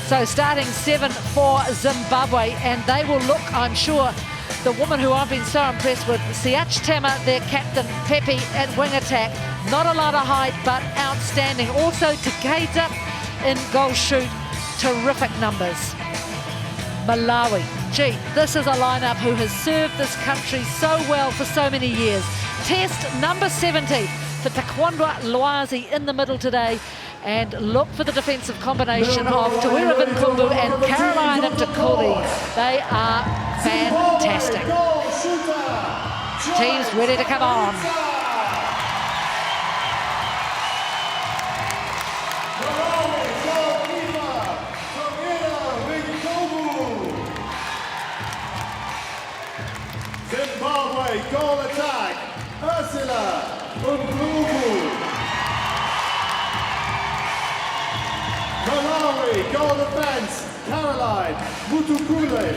So starting 7 for Zimbabwe, and they will look, I'm sure, the woman who I've been so impressed with, Siach Tama, their captain, Pepe at wing attack. Not a lot of height, but outstanding. Also, Takeda in goal shoot, terrific numbers. Malawi, gee, this is a lineup who has served this country so well for so many years. Test number 70 for Taekwondo Loazi in the middle today. And look for the defensive combination of Tawira Vinkumbu and Caroline Mtakuli. They are fantastic. Teams ready to come on. Zimbabwe goal attack, Ursula Umlubu. Malawi goal defense, Caroline Mutukule.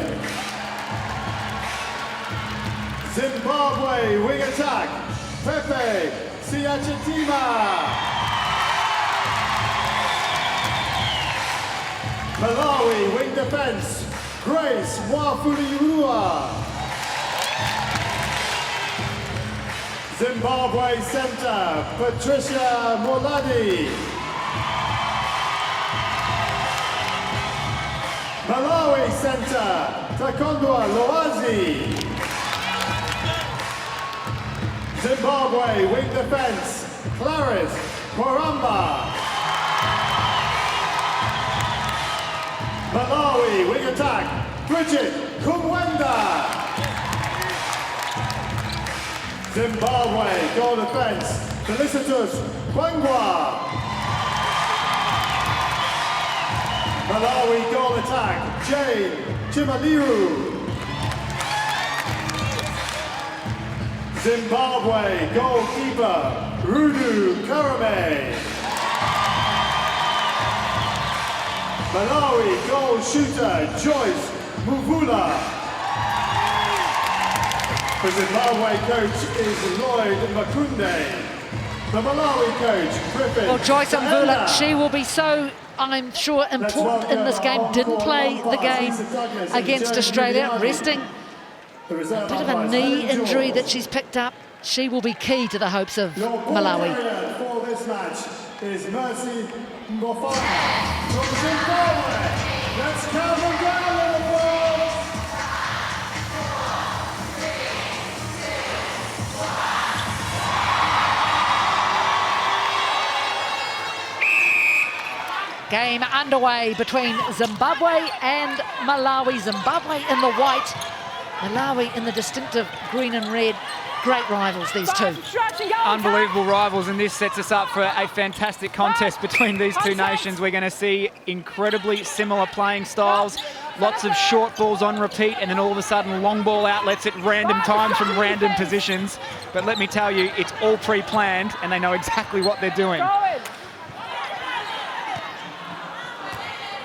Zimbabwe wing attack, Pepe Siachitima. Malawi wing defense, Grace Wafuriurua. Zimbabwe center, Patricia Moladi. Malawi center, Taekwondo Loazi. Zimbabwe wing defense, Clarice Koramba. Malawi wing attack, Bridget Kumwenda. Zimbabwe goal defense, Felicitas Kwangwa. Malawi goal attack, Jane Chimaliru. Zimbabwe goalkeeper, Rudu Karame. Malawi goal shooter, Joyce Muvula. The Zimbabwe coach is Lloyd Makunde. The Malawi coach, Griffin. Well, Joyce Mvula, she will be so, I'm sure, important in this game. Didn't play the game against Australia, resting a bit of a knee injury that she's picked up. She will be key to the hopes of Malawi. For this match is Mercy Ngofana from Zimbabwe. Let's count them down, Liverpool. Game underway between Zimbabwe and Malawi. Zimbabwe in the white, Malawi in the distinctive green and red. Great rivals, these two. Unbelievable rivals, and this sets us up for a fantastic contest between these two nations. We're going to see incredibly similar playing styles, lots of short balls on repeat, and then all of a sudden long ball outlets at random times from random positions. But let me tell you, it's all pre-planned, and they know exactly what they're doing.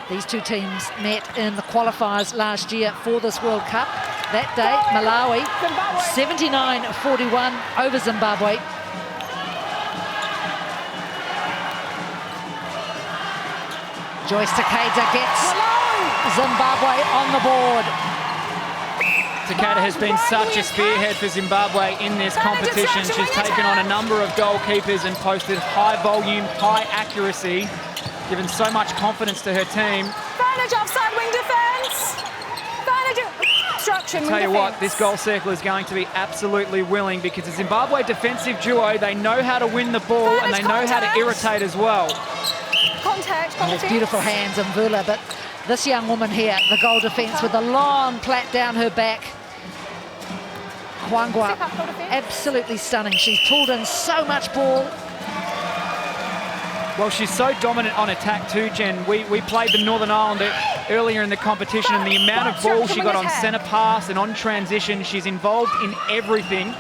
These two teams met in the qualifiers last year for this World Cup. That day, Malawi 79-41 over Zimbabwe. Joyce Takeda gets Zimbabwe on the board. Takeda has been such a spearhead for Zimbabwe in this competition. She's taken on a number of goalkeepers and posted high volume, high accuracy, given so much confidence to her team. Vantage offside wing defence. Vantage obstruction wing defence. Tell you what, this goal circle is going to be absolutely willing because the Zimbabwe defensive duo, they know how to win the ball and they know how to irritate as well. Contact. Has beautiful hands, Mvula, but this young woman here, the goal defence with a long plait down her back. Kwangwa, absolutely stunning. She's pulled in so much ball. Well, she's so dominant on attack too, Jen. We played the Northern Ireland earlier in the competition, and the amount of ball she got on centre pass and on transition, she's involved in everything.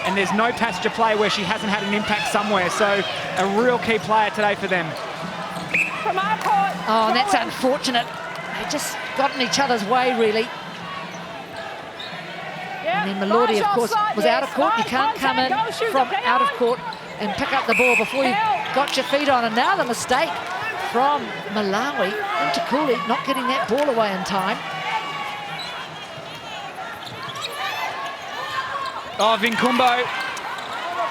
And there's no passenger play where she hasn't had an impact somewhere. So a real key player today for them. From our court. Oh, and that's unfortunate. They just got in each other's way, really. And then Melody, of course, was out of court. You can't come in from out of court and pick up the ball before you got your feet on. And now the mistake from Malawi. Ntukuli not getting that ball away in time. Oh, Vinkumbo.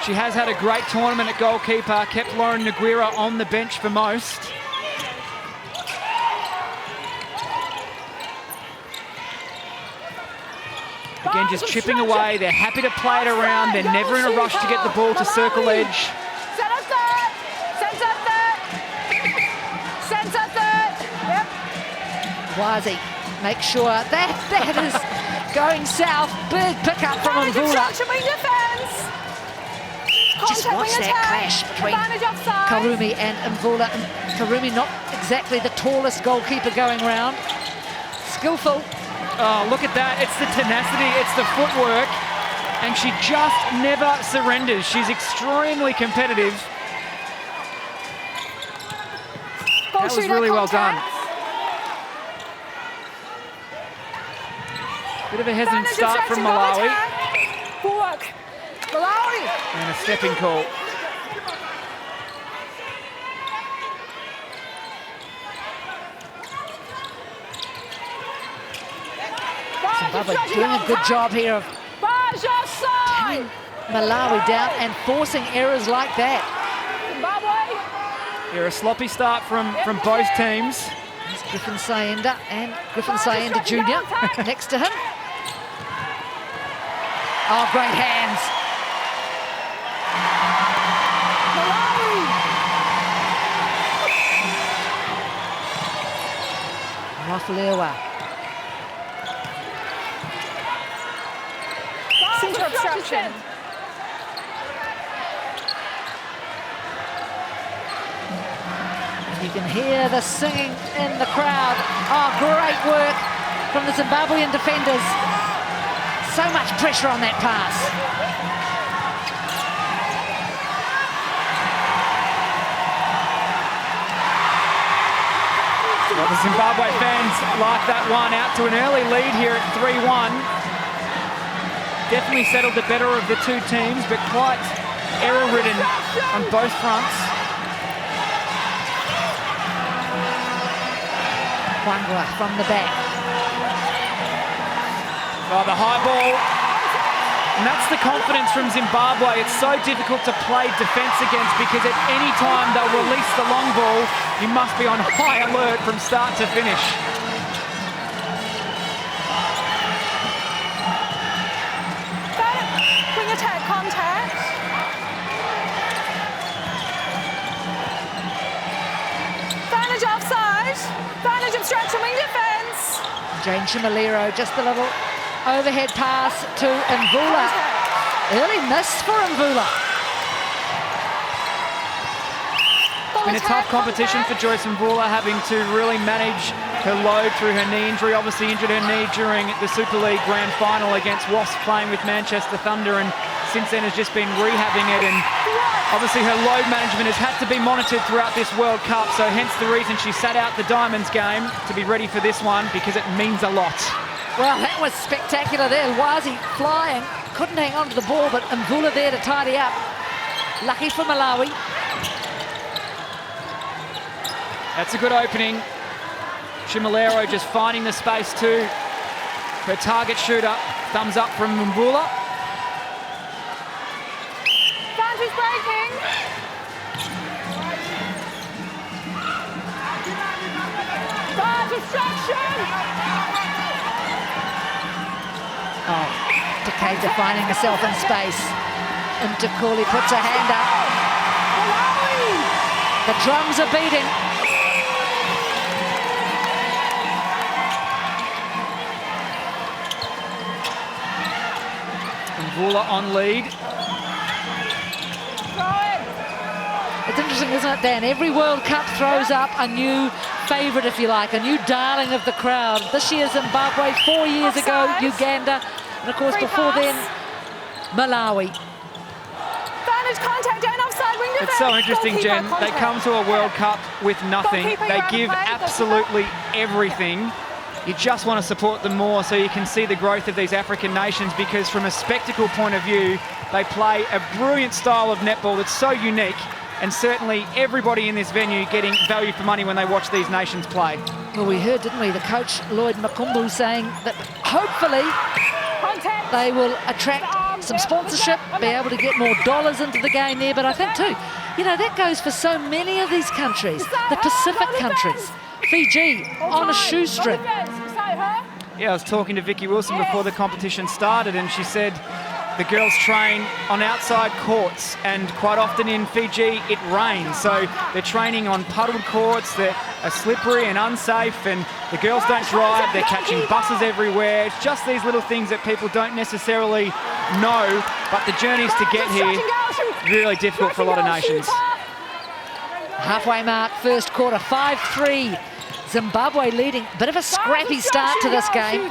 She has had a great tournament at goalkeeper, kept Lauren Nguira on the bench for most. Again, just chipping away. They're happy to play it around. They're never in a rush to get the ball to circle edge. Centre third. Yep. Wazi, make sure that is going south. Big pickup from Mvula. Just watch that clash between Karumi and Mvula. And Karumi not exactly the tallest goalkeeper going round. Skillful. Oh, look at that. It's the tenacity, it's the footwork, and she just never surrenders. She's extremely competitive. That was really well done. Bit of a hesitant start from Malawi. And a stepping call. Zimbabwe doing a good job here of taking Malawi down and forcing errors like that. Here, a sloppy start from both teams. There's Griffin Sayenda and Griffin Sayenda Jr. next to him. Oh, great hands. Rafalewa. Centre obstruction. You can hear the singing in the crowd. Oh, great work from the Zimbabwean defenders. So much pressure on that pass. Well, the Zimbabwe fans like that one, out to an early lead here at 3-1. Definitely settled the better of the two teams, but quite error-ridden on both fronts. Wangwa from the back. Oh, the high ball. And that's the confidence from Zimbabwe. It's so difficult to play defence against because at any time they'll release the long ball. You must be on high alert from start to finish. Wing attack contact. Vantage offside. Vantage obstruction, wing defence. Jane Chimalero, just a little overhead pass to Mvula. Early miss for Mvula. It's been a tough competition for Joyce Mvula, having to really manage her load through her knee injury. Obviously injured her knee during the Super League Grand Final against Wasps, playing with Manchester Thunder, and since then has just been rehabbing it, and obviously her load management has had to be monitored throughout this World Cup, so hence the reason she sat out the Diamonds game to be ready for this one, because it means a lot. Well, that was spectacular there. Wazi flying, couldn't hang on to the ball, but Mvula there to tidy up. Lucky for Malawi. That's a good opening. Chimalero just finding the space too. Her target shooter. Thumbs up from Mvula. Vantage breaking. Vantage obstruction. Oh, Takeda finding herself in space. Ntukuli puts her hand up. The drums are beating. Mvula on lead. It's interesting, isn't it, Dan? Every World Cup throws up a new favourite, if you like, a new darling of the crowd. This year, Zimbabwe, 4 years ago, Uganda, and of course, before then, Malawi. Vantage contact, down offside, wing defence. It's so interesting, Jen. They come to a World Cup with nothing. They give absolutely everything. You just want to support them more so you can see the growth of these African nations, because from a spectacle point of view, they play a brilliant style of netball that's so unique. and certainly everybody in this venue getting value for money when they watch these nations play. Well, we heard, didn't we, the coach, Lloyd Makumbu, saying that hopefully they will attract some sponsorship, be able to get more dollars into the game there. But I think, too, you know, that goes for so many of these countries, the Pacific countries. Fiji on a shoestring. Yeah, I was talking to Vicky Wilson before the competition started, and she said the girls train on outside courts, and quite often in Fiji it rains, so they're training on puddled courts that are slippery and unsafe, and the girls don't drive, they're catching buses everywhere. It's just these little things that people don't necessarily know, but the journeys to get here, really difficult for a lot of nations. Halfway mark, first quarter, 5-3. Zimbabwe leading. Bit of a scrappy start to this game.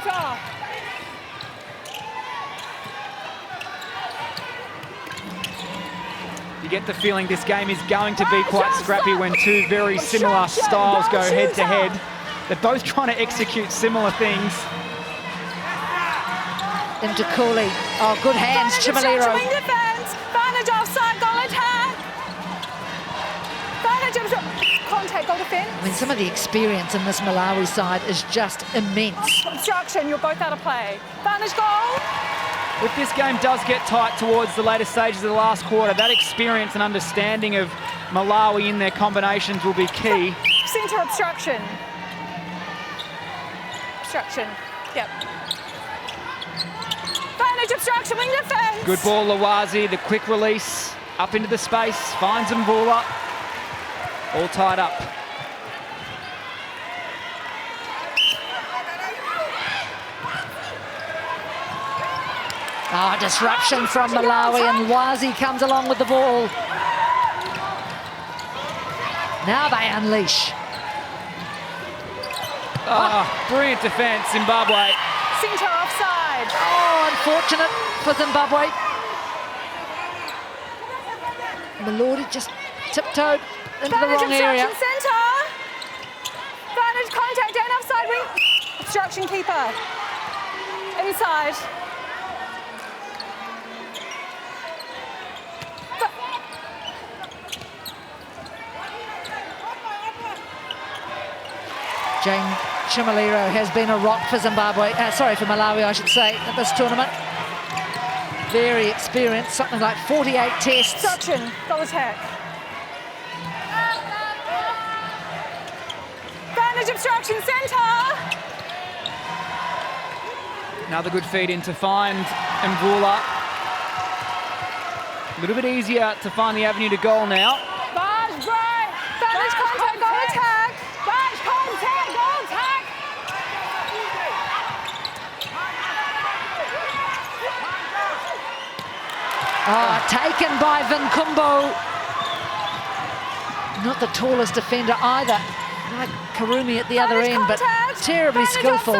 You get the feeling this game is going to be quite scrappy when two very similar styles go head-to-head. They're both trying to execute similar things. Into Cooley. Oh, good hands, Chimalero. Vantage offside, goal attack. Contact, goal defence. I mean, some of the experience in this Malawi side is just immense. Obstruction, you're both out of play. Vantage goal. If this game does get tight towards the later stages of the last quarter, that experience and understanding of Malawi in their combinations will be key. Centre obstruction. Obstruction, yep. Vantage obstruction, wing defence. Good ball, Lawazi, the quick release, up into the space, finds Mvula. All tied up. Oh, disruption from Malawi, and Wazi comes along with the ball. Now they unleash. Oh, brilliant defence, Zimbabwe. Centre offside. Oh, unfortunate for Zimbabwe. Malordi just tiptoed into the wrong area. Centre. Vantage contact down offside wing. Obstruction keeper. Inside. Jane Chimalero has been a rock for Zimbabwe, for Malawi, I should say, at this tournament. Very experienced, something like 48 tests. Obstruction, goal attack. Vantage obstruction, centre. Another good feed in to find Mvula. A little bit easier to find the avenue to goal now. Vantage break. Vantage contact, goal attack. Vantage contact, goal attack. Oh, taken by Vinkumbo. Not the tallest defender either. Like Karumi at the other end, but terribly skillful.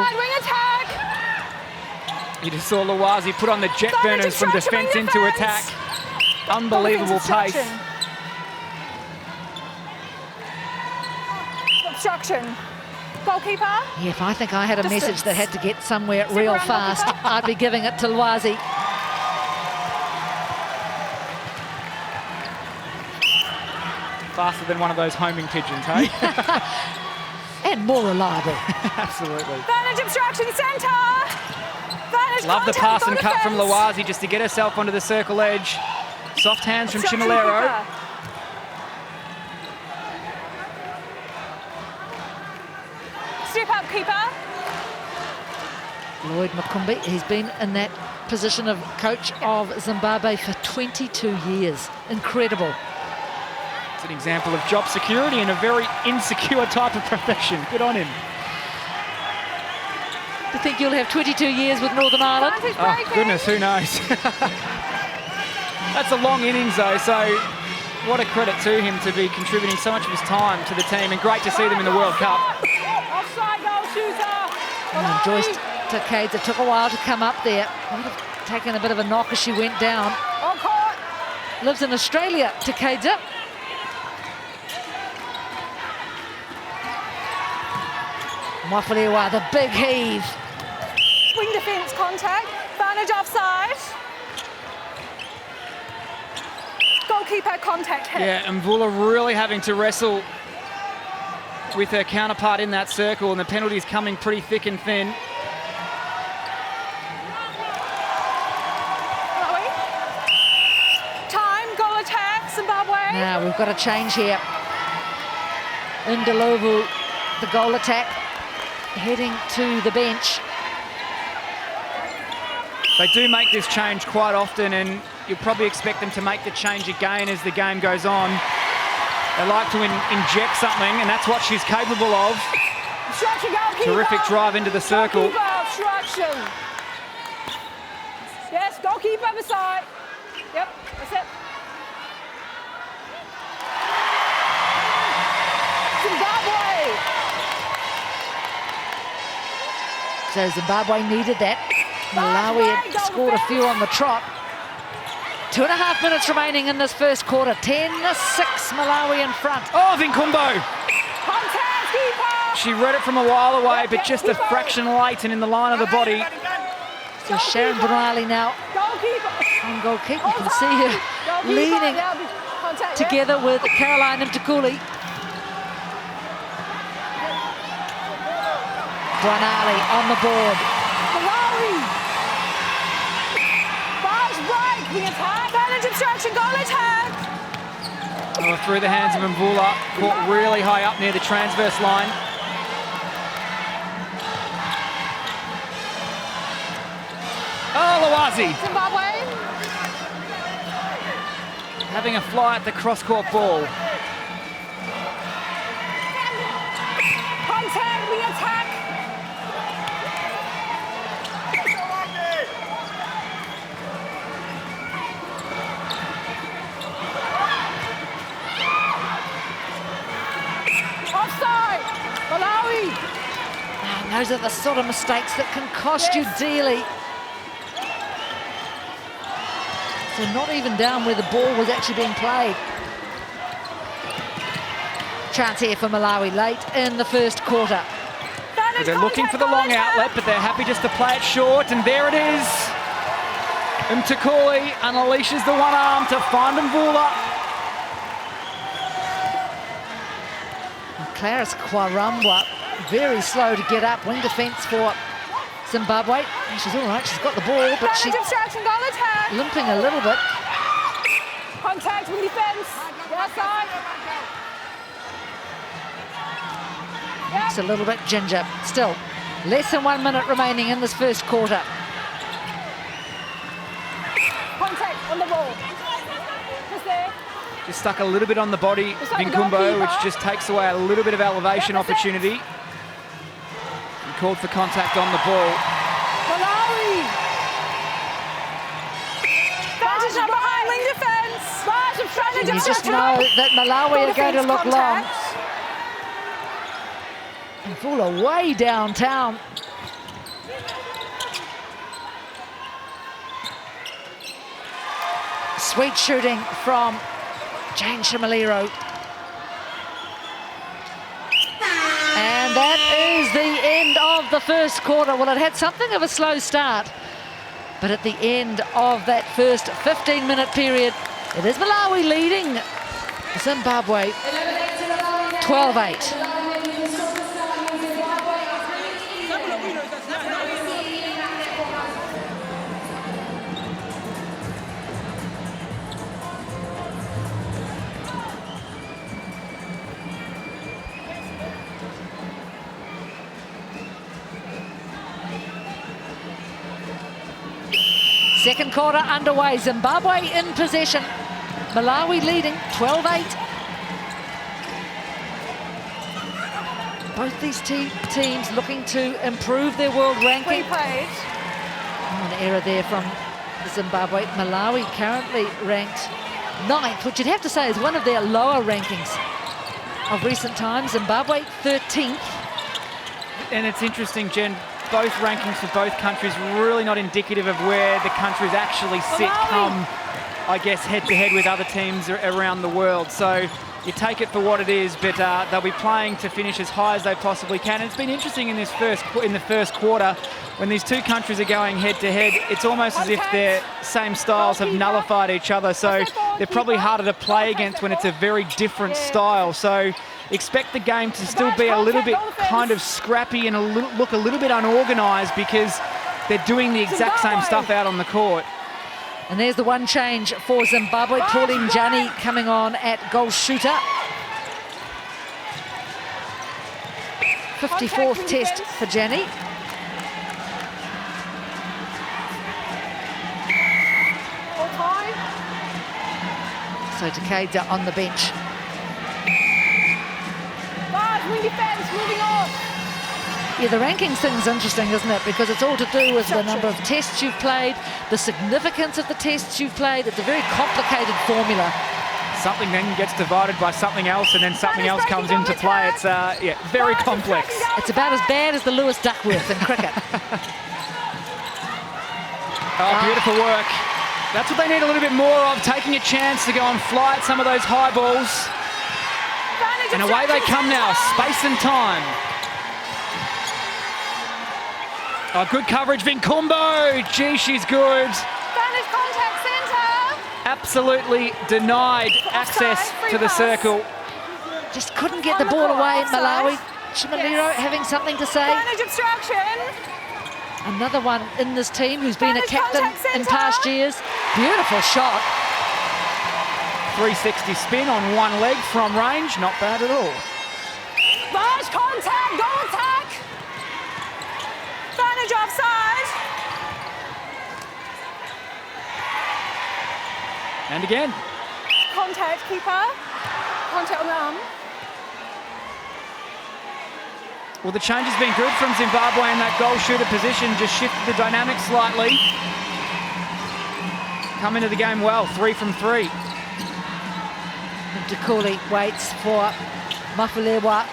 You just saw Lawazi put on the jet burners from defence into attack. Unbelievable pace. Obstruction. Goalkeeper. Yeah, if I think I had a message that had to get somewhere real fast, I'd be giving it to Lawazi. Faster than one of those homing pigeons, hey? And more reliable. Absolutely. Vantage obstruction, centre. Love the pass and cut from Lawazi just to get herself onto the circle edge. Soft hands from Chimalero. Step up, keeper. Lloyd Makumbi, he's been in that position of coach of Zimbabwe for 22 years. Incredible. It's an example of job security in a very insecure type of profession. Good on him. Do you think you'll have 22 years with Northern Ireland? Oh, goodness, who knows? That's a long innings, though, so what a credit to him to be contributing so much of his time to the team, and great to see them in the World Cup. Offside goal, shooter. And Joyce Takeda took a while to come up there. Might have taken a bit of a knock as she went down. On court. Lives in Australia, Takeda. Mwafalewa, the big heave. Wing defence contact. Vantage offside. goalkeeper contact hit. Yeah, and Mvula really having to wrestle with her counterpart in that circle, and the penalties coming pretty thick and thin. Malawi. Time, goal attack, Zimbabwe. Now we've got a change here. Ndlovu, the goal attack, heading to the bench. They do make this change quite often, and you'll probably expect them to make the change again as the game goes on. They like to inject something, and that's what she's capable of. Obstruction, goalkeeper. Terrific drive into the circle. Goalkeeper, obstruction. Yes, goalkeeper on the side. Yep, that's it. Zimbabwe. So Zimbabwe needed that. Malawi had scored a few on the trot. 2.5 minutes remaining in this first quarter. 10-6, Malawi in front. Oh, Vinkumbo! Contact, keeper. She read it from a while away, but just a fraction late and in the line of the body. So Sharon Bunali now Goalkeeper. on goalkeeper. You can see her Goalkeeper. leaning Yeah, contact, yeah. together with Caroline Mtukuli. Bunali on the board. Malawi. Fast break, the attack. Advantage obstruction, goal attack. Oh, through the hands of Mvula, caught really high up near the transverse line. Oh, Lawazi Zimbabwe. having a fly at the cross-court ball. Contact, the attack. Offside. Malawi. And those are the sort of mistakes that can cost you dearly. So not even down where the ball was actually being played. Chance here for Malawi late in the first quarter. They're looking for the long outlet, but they're happy just to play it short, and there it is. Mtukuli unleashes the one arm to find Mvula. Clarice Kwarambwa, very slow to get up. Wing defence for Zimbabwe. And she's all right, she's got the ball, but she's obstruction, goal attack. limping a little bit. Contact with defence. Outside. Looks a little bit ginger. Still, less than 1 minute remaining in this first quarter. Contact on the ball. Just there. Just stuck a little bit on the body, Vinkumbo, which just takes away a little bit of elevation opportunity. He called for contact on the ball. Malawi. Advantage on behind wing defence. You just know that Malawi are going to look long. And Mvula way downtown. Sweet shooting from Jane Shimaliro. And that is the end of the first quarter. Well, it had something of a slow start, but at the end of that first 15-minute period, it is Malawi leading Zimbabwe 12-8. Second quarter underway, Zimbabwe in possession. Malawi leading 12-8. Both these teams looking to improve their world ranking. An error there from Zimbabwe. Malawi currently ranked 9th, which you'd have to say is one of their lower rankings of recent times. Zimbabwe 13th. And it's interesting, Jen, both rankings for both countries really not indicative of where the countries actually sit come, I guess, head-to-head with other teams around the world. So you take it for what it is, but they'll be playing to finish as high as they possibly can. And it's been interesting in the first quarter when these two countries are going head to head. It's almost as if their same styles have nullified each other, so they're probably harder to play against when it's a very different style. So expect the game to still be a little bit kind of scrappy and look a little bit unorganised because they're doing the exact same stuff out on the court. And there's the one change for Zimbabwe. Claudine Jani coming on at goal shooter. 54th test for Jani. So Takeda on the bench. Moving off. Yeah, the rankings thing's interesting, isn't it? Because it's all to do with the number of tests you've played, the significance of the tests you've played. It's a very complicated formula. Something then gets divided by something else, and then something else comes into play. It's yeah, very complex. It's about as bad as the Lewis Duckworth in cricket. Oh, beautiful work. That's what they need a little bit more of, taking a chance to go and fly at some of those high balls. And away they come now, space and time. Oh, good coverage, Vinkumbo. Gee, she's good. Spanish contact centre. Absolutely denied access to the circle. Just couldn't get the ball away, Malawi. Chimalero having something to say. Spanish obstruction. Another one in this team who's been a captain in past years. Beautiful shot. 360 spin on one leg from range, not bad at all. Large contact, goal attack. Spanish offside. And again. Contact, keeper. Contact on the arm. Well, the change has been good from Zimbabwe in that goal shooter position, just shifted the dynamic slightly. Come into the game well, 3 from 3. Ndukuli waits for Mafulewa.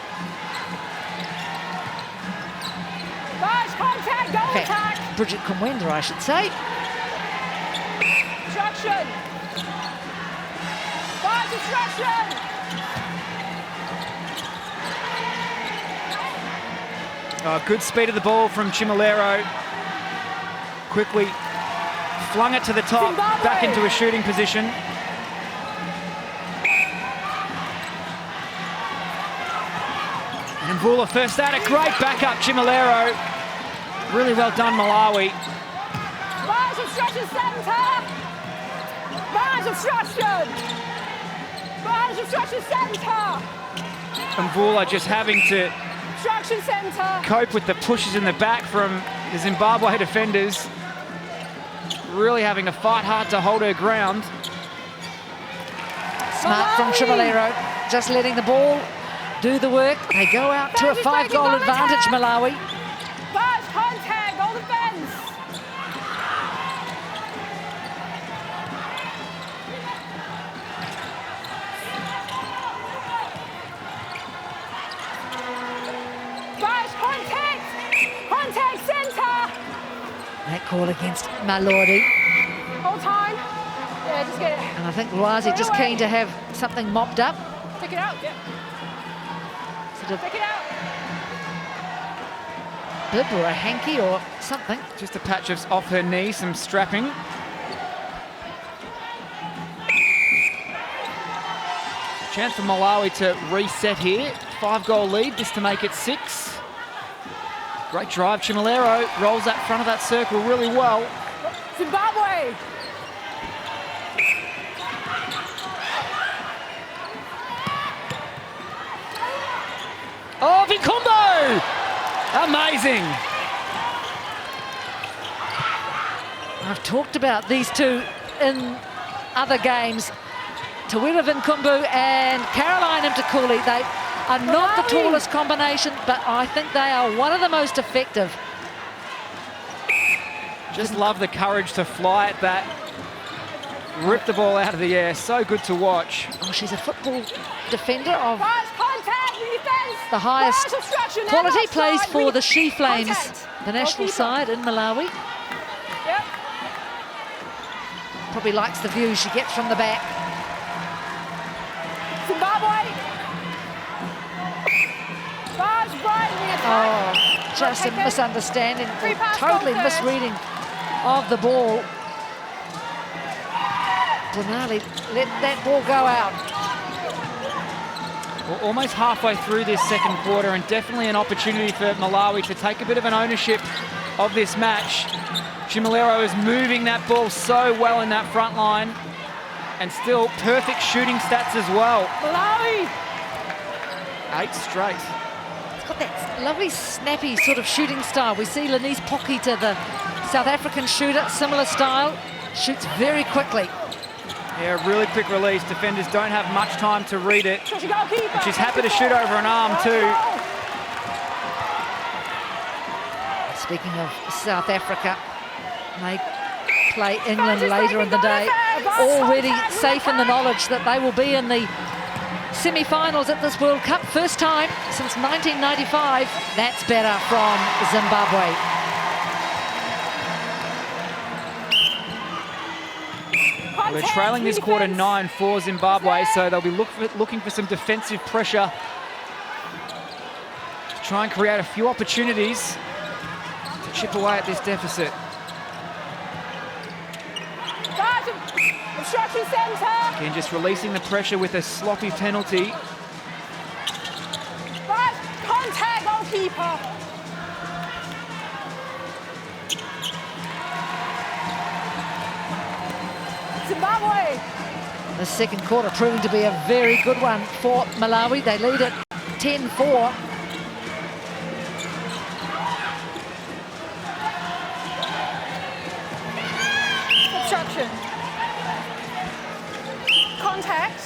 Large contact, goal attack. Bridget Kumwenda, I should say. Obstruction. Large obstruction. Oh, good speed of the ball from Chimalero. Quickly flung it to the top, Zimbabwe. back into a shooting position. And Mvula first at it, great backup, Chimalero. Really well done, Malawi. Large obstruction centre. Large obstruction. Large obstruction centre. Mvula just having to Obstruction centre. cope with the pushes in the back from the Zimbabwe defenders. Really having to fight hard to hold her ground. Smart from Chimalero, just letting the ball do the work. They go out to a 5-goal advantage, Malawi. Large contact, goal defence. Large contact. Contact centre. That call against Malordi. Hold time. Yeah, just get it. And I think Luazi just keen to have something mopped up. Take it out. Yeah. Sort of Take it out. bib or a hanky or something. Just a patch of off her knee, some strapping. Chance for Malawi to reset here. 5-goal lead, this to make it 6. Great drive, Chimalero rolls that front of that circle really well. Zimbabwe. Oh, Vinkumbo! Amazing. I've talked about these two in other games. Tawira Vinkumbu and Caroline Ndukuli. They are not the tallest combination, but I think they are one of the most effective. Just love the courage to fly at that. Rip the ball out of the air. So good to watch. Oh, she's a football defender of Large contact. Defence. the highest Large obstruction. quality. And Plays offside. for the She Flames, Contact. the national Goalkeeper. side in Malawi. Yep. Probably likes the view she gets from the back. Zimbabwe. just a misunderstanding, or pass totally goal first. misreading of the ball. Denali let that ball go out. We're almost halfway through this second quarter, and definitely an opportunity for Malawi to take a bit of an ownership of this match. Chimilero is moving that ball so well in that front line, and still perfect shooting stats as well. Malawi! 8 straight. It's got that lovely snappy sort of shooting style. We see Lenise Pokita, the South African shooter, similar style, shoots very quickly. Yeah, really quick release. Defenders don't have much time to read it. And she's happy to shoot over an arm too. Speaking of South Africa, they play England later in the day. Already safe in the knowledge that they will be in the semi-finals at this World Cup. First time since 1995. That's better from Zimbabwe. We're trailing this quarter 9 for Zimbabwe, so they'll be looking for some defensive pressure to try and create a few opportunities to chip away at this deficit. Obstruction centre. Again, just releasing the pressure with a sloppy penalty. Contact goalkeeper. Zimbabwe. The second quarter proving to be a very good one for Malawi. They lead it 10-4. Obstruction. Contact.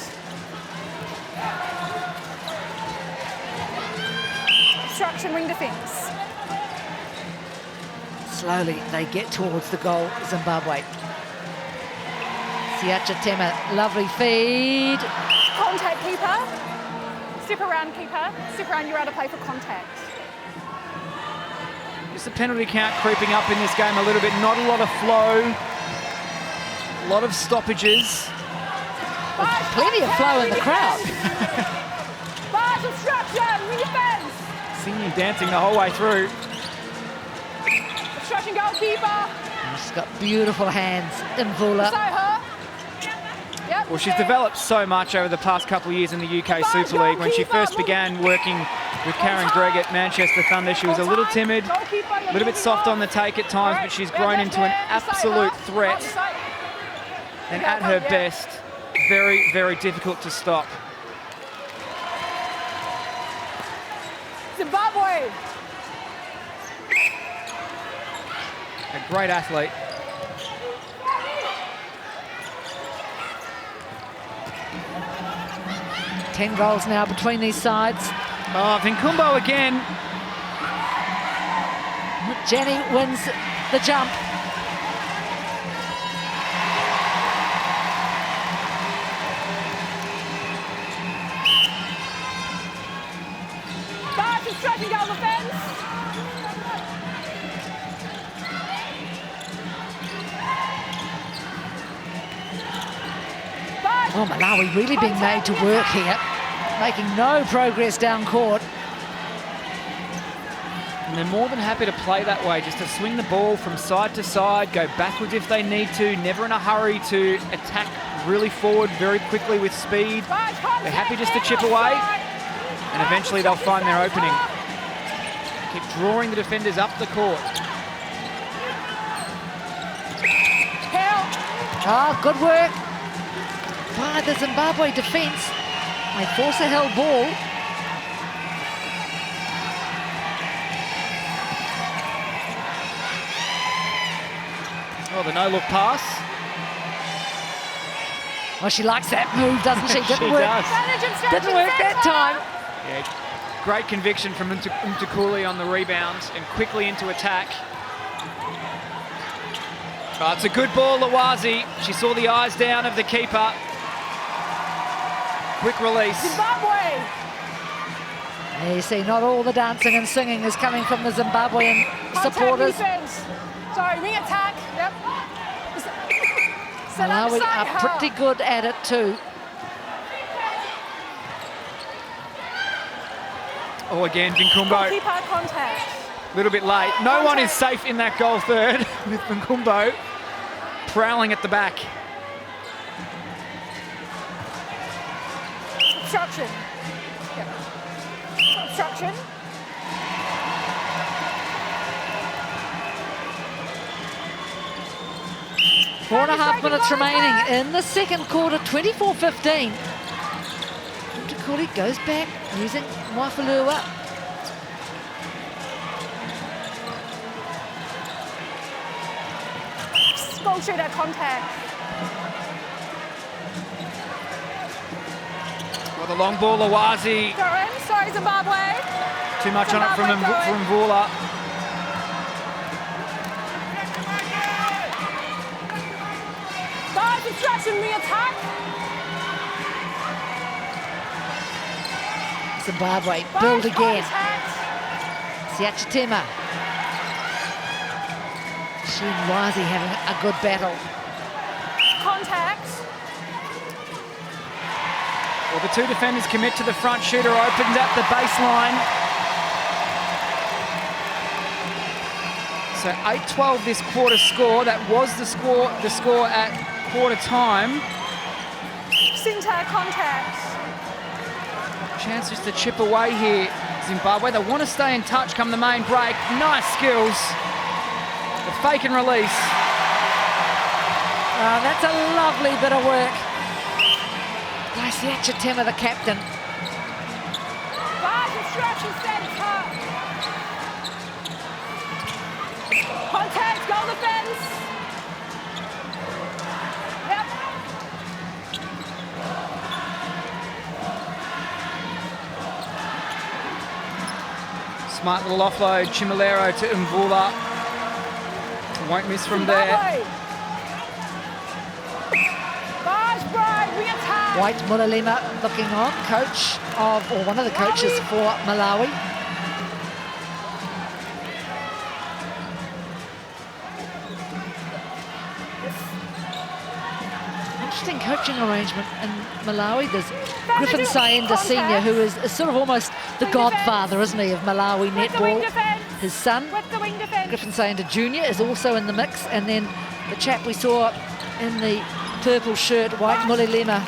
Obstruction, ring defence. Slowly they get towards the goal, Zimbabwe. Siacha Tema, lovely feed. Contact keeper. Step around keeper. Step around, you're out of play for contact. Just the penalty count creeping up in this game a little bit. Not a lot of flow. A lot of stoppages. Plenty of flow in the crowd. Barge obstruction, ring defence. Seeing you dancing the whole way through. Obstruction goalkeeper. She's got beautiful hands, Mvula. So her. Yep. Well, she's developed so much over the past couple of years in the UK Super League. When she first began working with Karen Gregg at Manchester Thunder, she was a little timid, a little bit soft on the take at times, but she's grown into an absolute threat. And at her best, very, very difficult to stop. Zimbabwe. A great athlete. Ten goals now between these sides. Oh, Vinkumbo again. Jenny wins the jump. Barge obstruction goal defence. Oh, Malawi really being made to work here, making no progress down court. And they're more than happy to play that way, just to swing the ball from side to side, go backwards if they need to, never in a hurry to attack really forward very quickly with speed. They're happy just to chip away, and eventually they'll find their opening. Keep drawing the defenders up the court. Oh, good work by the Zimbabwe defence. They force a held ball. Oh, the no-look pass. Oh, she likes that move, doesn't she? She does. Didn't work that time. Yeah, great conviction from Umtukuli on the rebound and quickly into attack. Oh, it's a good ball, Lawazi. She saw the eyes down of the keeper. Quick release. Zimbabwe. You see, not all the dancing and singing is coming from the Zimbabwean supporters. Defense. Sorry, ring attack. Yep. Set up Malawi beside are her. pretty good at it too. Oh, again, Vinkumbo. Keep eye contact. A little bit late. No one is safe in that goal third with Nkumbo prowling at the back. Obstruction. Yep. Obstruction. Four and a half minutes remaining in the second quarter, 24-15. Tukuri goes back using Mwafulua. Goal shooter contact. Well, the long ball, Awazi. Go in. Sorry, Zimbabwe. Too much on it from Mvula. Guys, obstruction, re-attack. Zimbabwe build again. Siachatema. She and Wazi having a good battle. Contact. Well, the two defenders commit to the front. Shooter opens at the baseline. So 8-12 this quarter score. That was the score at quarter time. Centre contact. Chance just to chip away here, Zimbabwe. They want to stay in touch come the main break. Nice skills. The fake and release. That's a lovely bit of work. Siachatema, the captain. Guys, obstruction centre. Contact, goal defence. Yep. Smart little offload. Chimilero to Mvula. Won't miss from there. Guys, break, re-attack. White Mulalima looking on, coach of, or one of the coaches for Malawi. Interesting coaching arrangement in Malawi. There's Griffin Sayenda Sr., who is sort of almost the godfather, isn't he, of Malawi netball. His son, With the wing defence. Griffin Sayenda Jr. is also in the mix, and then the chap we saw in the purple shirt, White Mulalima,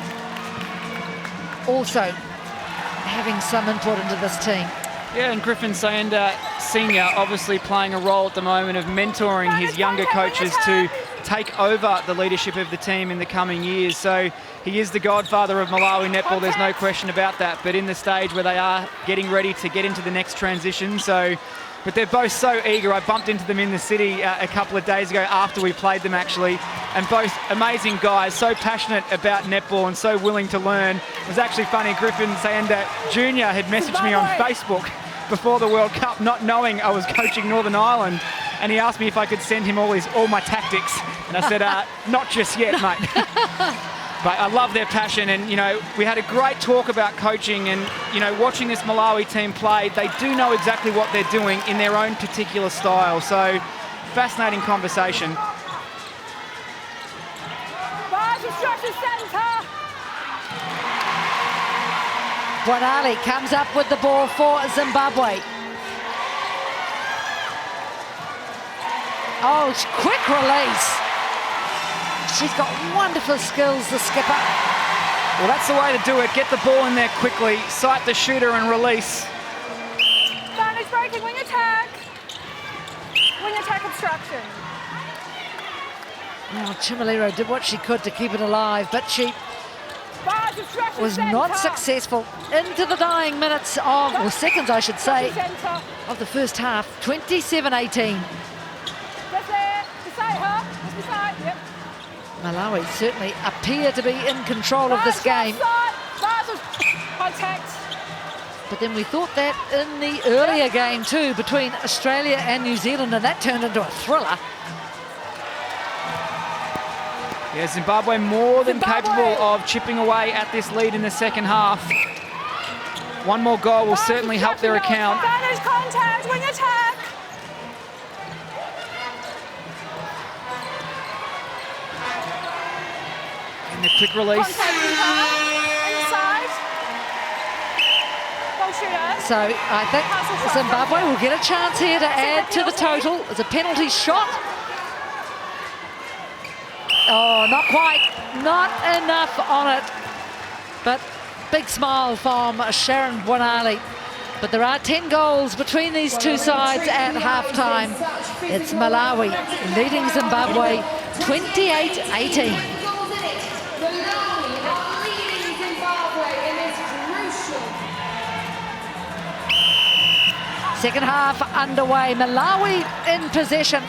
also having some input into this team. Yeah, and Griffin Sayenda Sr. obviously playing a role at the moment of mentoring his younger coaches to take over the leadership of the team in the coming years. So he is the godfather of Malawi netball, there's no question about that. But in the stage where they are getting ready to get into the next transition, but they're both so eager. I bumped into them in the city a couple of days ago after we played them, actually. And both amazing guys, so passionate about netball and so willing to learn. It was actually funny, Griffin Sayenda Jr. had messaged me on Facebook before the World Cup, not knowing I was coaching Northern Ireland. And he asked me if I could send him all my tactics. And I said, not just yet, mate. But I love their passion, and, you know, we had a great talk about coaching and, you know, watching this Malawi team play, they do know exactly what they're doing in their own particular style. So, fascinating conversation. Guys, obstruction centre. Guanali comes up with the ball for Zimbabwe. Oh, quick release. She's got wonderful skills, the skipper. Well, that's the way to do it. Get the ball in there quickly, sight the shooter and release. Advantage breaking, wing attack. Wing attack obstruction. Oh, Chimilero did what she could to keep it alive, but she Guys, obstruction was centre. not successful into the dying minutes of, or seconds I should say, Centre. of the first half. 27-18. Just there. Beside her. Just beside. Yep. Malawi certainly appear to be in control of this game. Contact. But then we thought that in the earlier game too, between Australia and New Zealand, and that turned into a thriller. Yeah, Zimbabwe more than capable of chipping away at this lead in the second half. One more goal will certainly help their account. Advantage contact, wing attack. And the quick release. Contact inside. Goal shooter. So I think Zimbabwe will get a chance here to add to the total. It's a penalty shot. Oh, not quite. Not enough on it. But big smile from Sharon Wanali. But there are 10 goals between these two sides at halftime. It's Malawi leading Zimbabwe 28-18. Second half underway. Malawi in possession.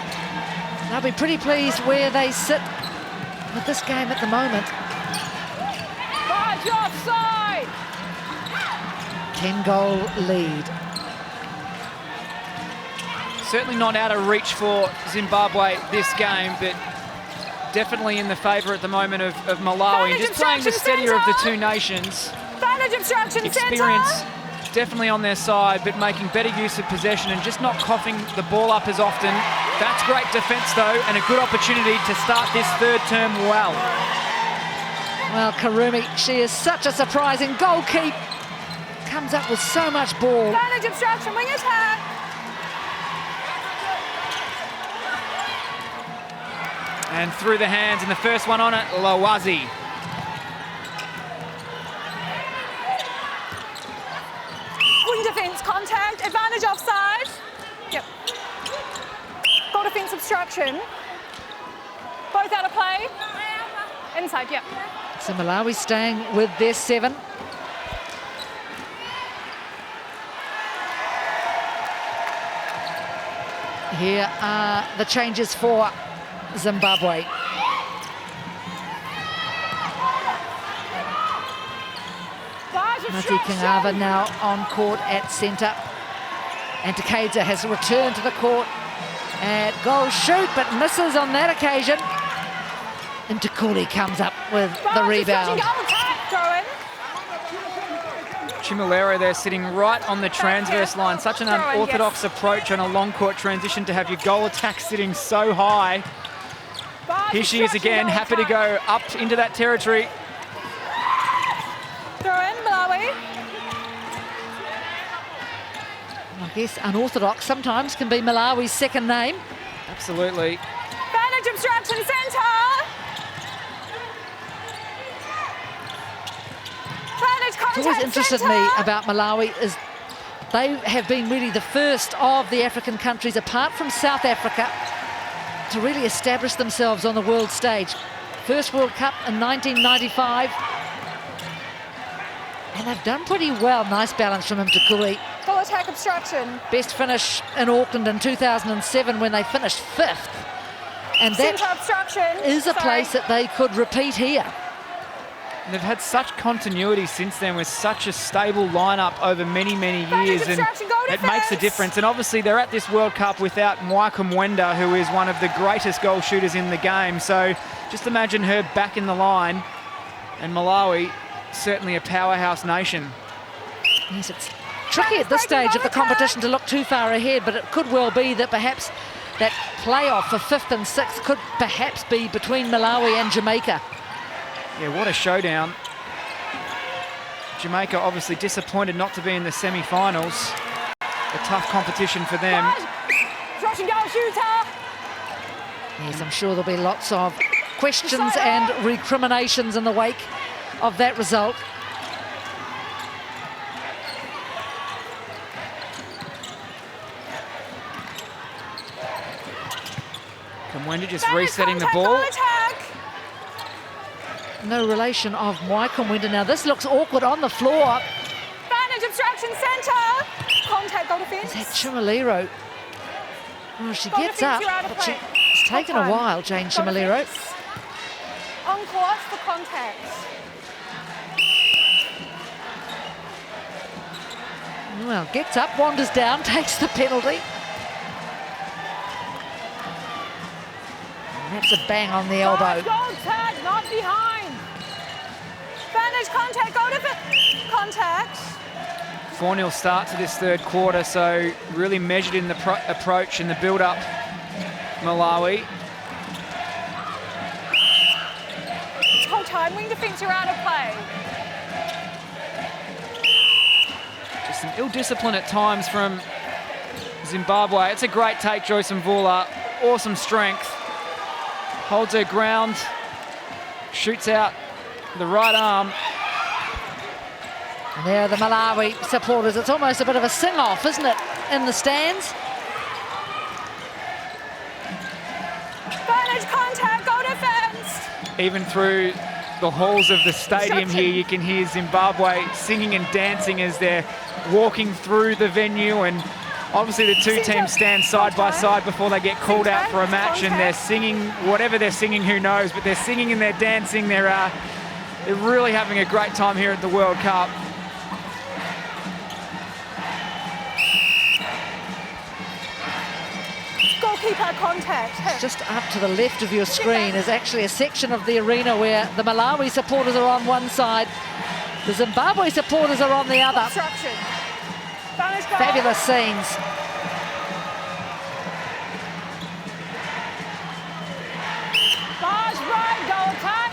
They'll be pretty pleased where they sit with this game at the moment. Offside. 10-goal lead. Certainly not out of reach for Zimbabwe this game, but definitely in the favour at the moment of Malawi. Just playing the steadier of the two nations. Experience definitely on their side, but making better use of possession and just not coughing the ball up as often. That's great defence though, and a good opportunity to start this third term well. Well, Karumi, she is such a surprising goal keep. Comes up with so much ball. Advantage obstruction, wing attack. And through the hands, and the first one on it, Lawazi. Wing defence, contact, advantage offside. Yep. Goal defence obstruction. Both out of play. Inside, yep. So Malawi staying with their 7. Here are the changes for Zimbabwe. Mati Kingava now on court at centre. And Takeda has returned to the court at goal shoot, but misses on that occasion. And Takuli comes up with the rebound. Chimilero there sitting right on the transverse line. Such an unorthodox approach on a long court transition to have your goal attack sitting so high. Here she is again, happy to go up into that territory. Throw in, Malawi. I guess unorthodox sometimes can be Malawi's second name. Absolutely. Advantage obstruction, centre. What's always interested me about Malawi is they have been really the first of the African countries, apart from South Africa, to really establish themselves on the world stage. First World Cup in 1995. And they've done pretty well. Nice balance from Mtukuli. Goal attack obstruction. Best finish in Auckland in 2007 when they finished 5th. And that is a place that they could repeat here. And they've had such continuity since then with such a stable lineup over many, many years, and it makes a difference. And obviously they're at this World Cup without Mwaika Mwenda, who is one of the greatest goal shooters in the game. So just imagine her back in the line, and Malawi, certainly a powerhouse nation. Yes, it's tricky at this stage of the competition to look too far ahead, but it could well be that perhaps that playoff for 5th and 6th could perhaps be between Malawi and Jamaica. Yeah, what a showdown. Jamaica obviously disappointed not to be in the semi-finals. A tough competition for them. Yes, I'm sure there'll be lots of questions and recriminations in the wake of that result. Kamwenda just resetting the ball. No relation of Mwaika Mwenda. Now this looks awkward on the floor. Advantage obstruction, centre. Contact, goal defence. Is that Chimilero? Oh, she gets up, but it's taken a while, Jane Chimilero. On court for contact. Well, gets up, wanders down, takes the penalty. And that's a bang on the elbow. Goal tag, not behind. Advantage, contact, goal defence. Contact. 4-0 start to this third quarter, so really measured in the approach and the build-up, Malawi. Whole time, wing defence, you're out of play. some ill discipline at times from Zimbabwe. It's a great take, Joyce Mvula. Awesome strength. Holds her ground. Shoots out the right arm. And there are the Malawi supporters. It's almost a bit of a sing-off, isn't it, in the stands? Advantage contact, go defense. Even through the halls of the stadium here, you can hear Zimbabwe singing and dancing as they're walking through the venue, and obviously the two teams stand side by side before they get called out for a match, and they're singing whatever they're singing, who knows, but they're singing and they're dancing. They're really having a great time here at the World Cup. Goalkeeper contact. Just up to the left of your screen is actually a section of the arena where the Malawi supporters are on one side, the Zimbabwe supporters are on the other. Obstruction. Fabulous scenes. Bars right, goal attack.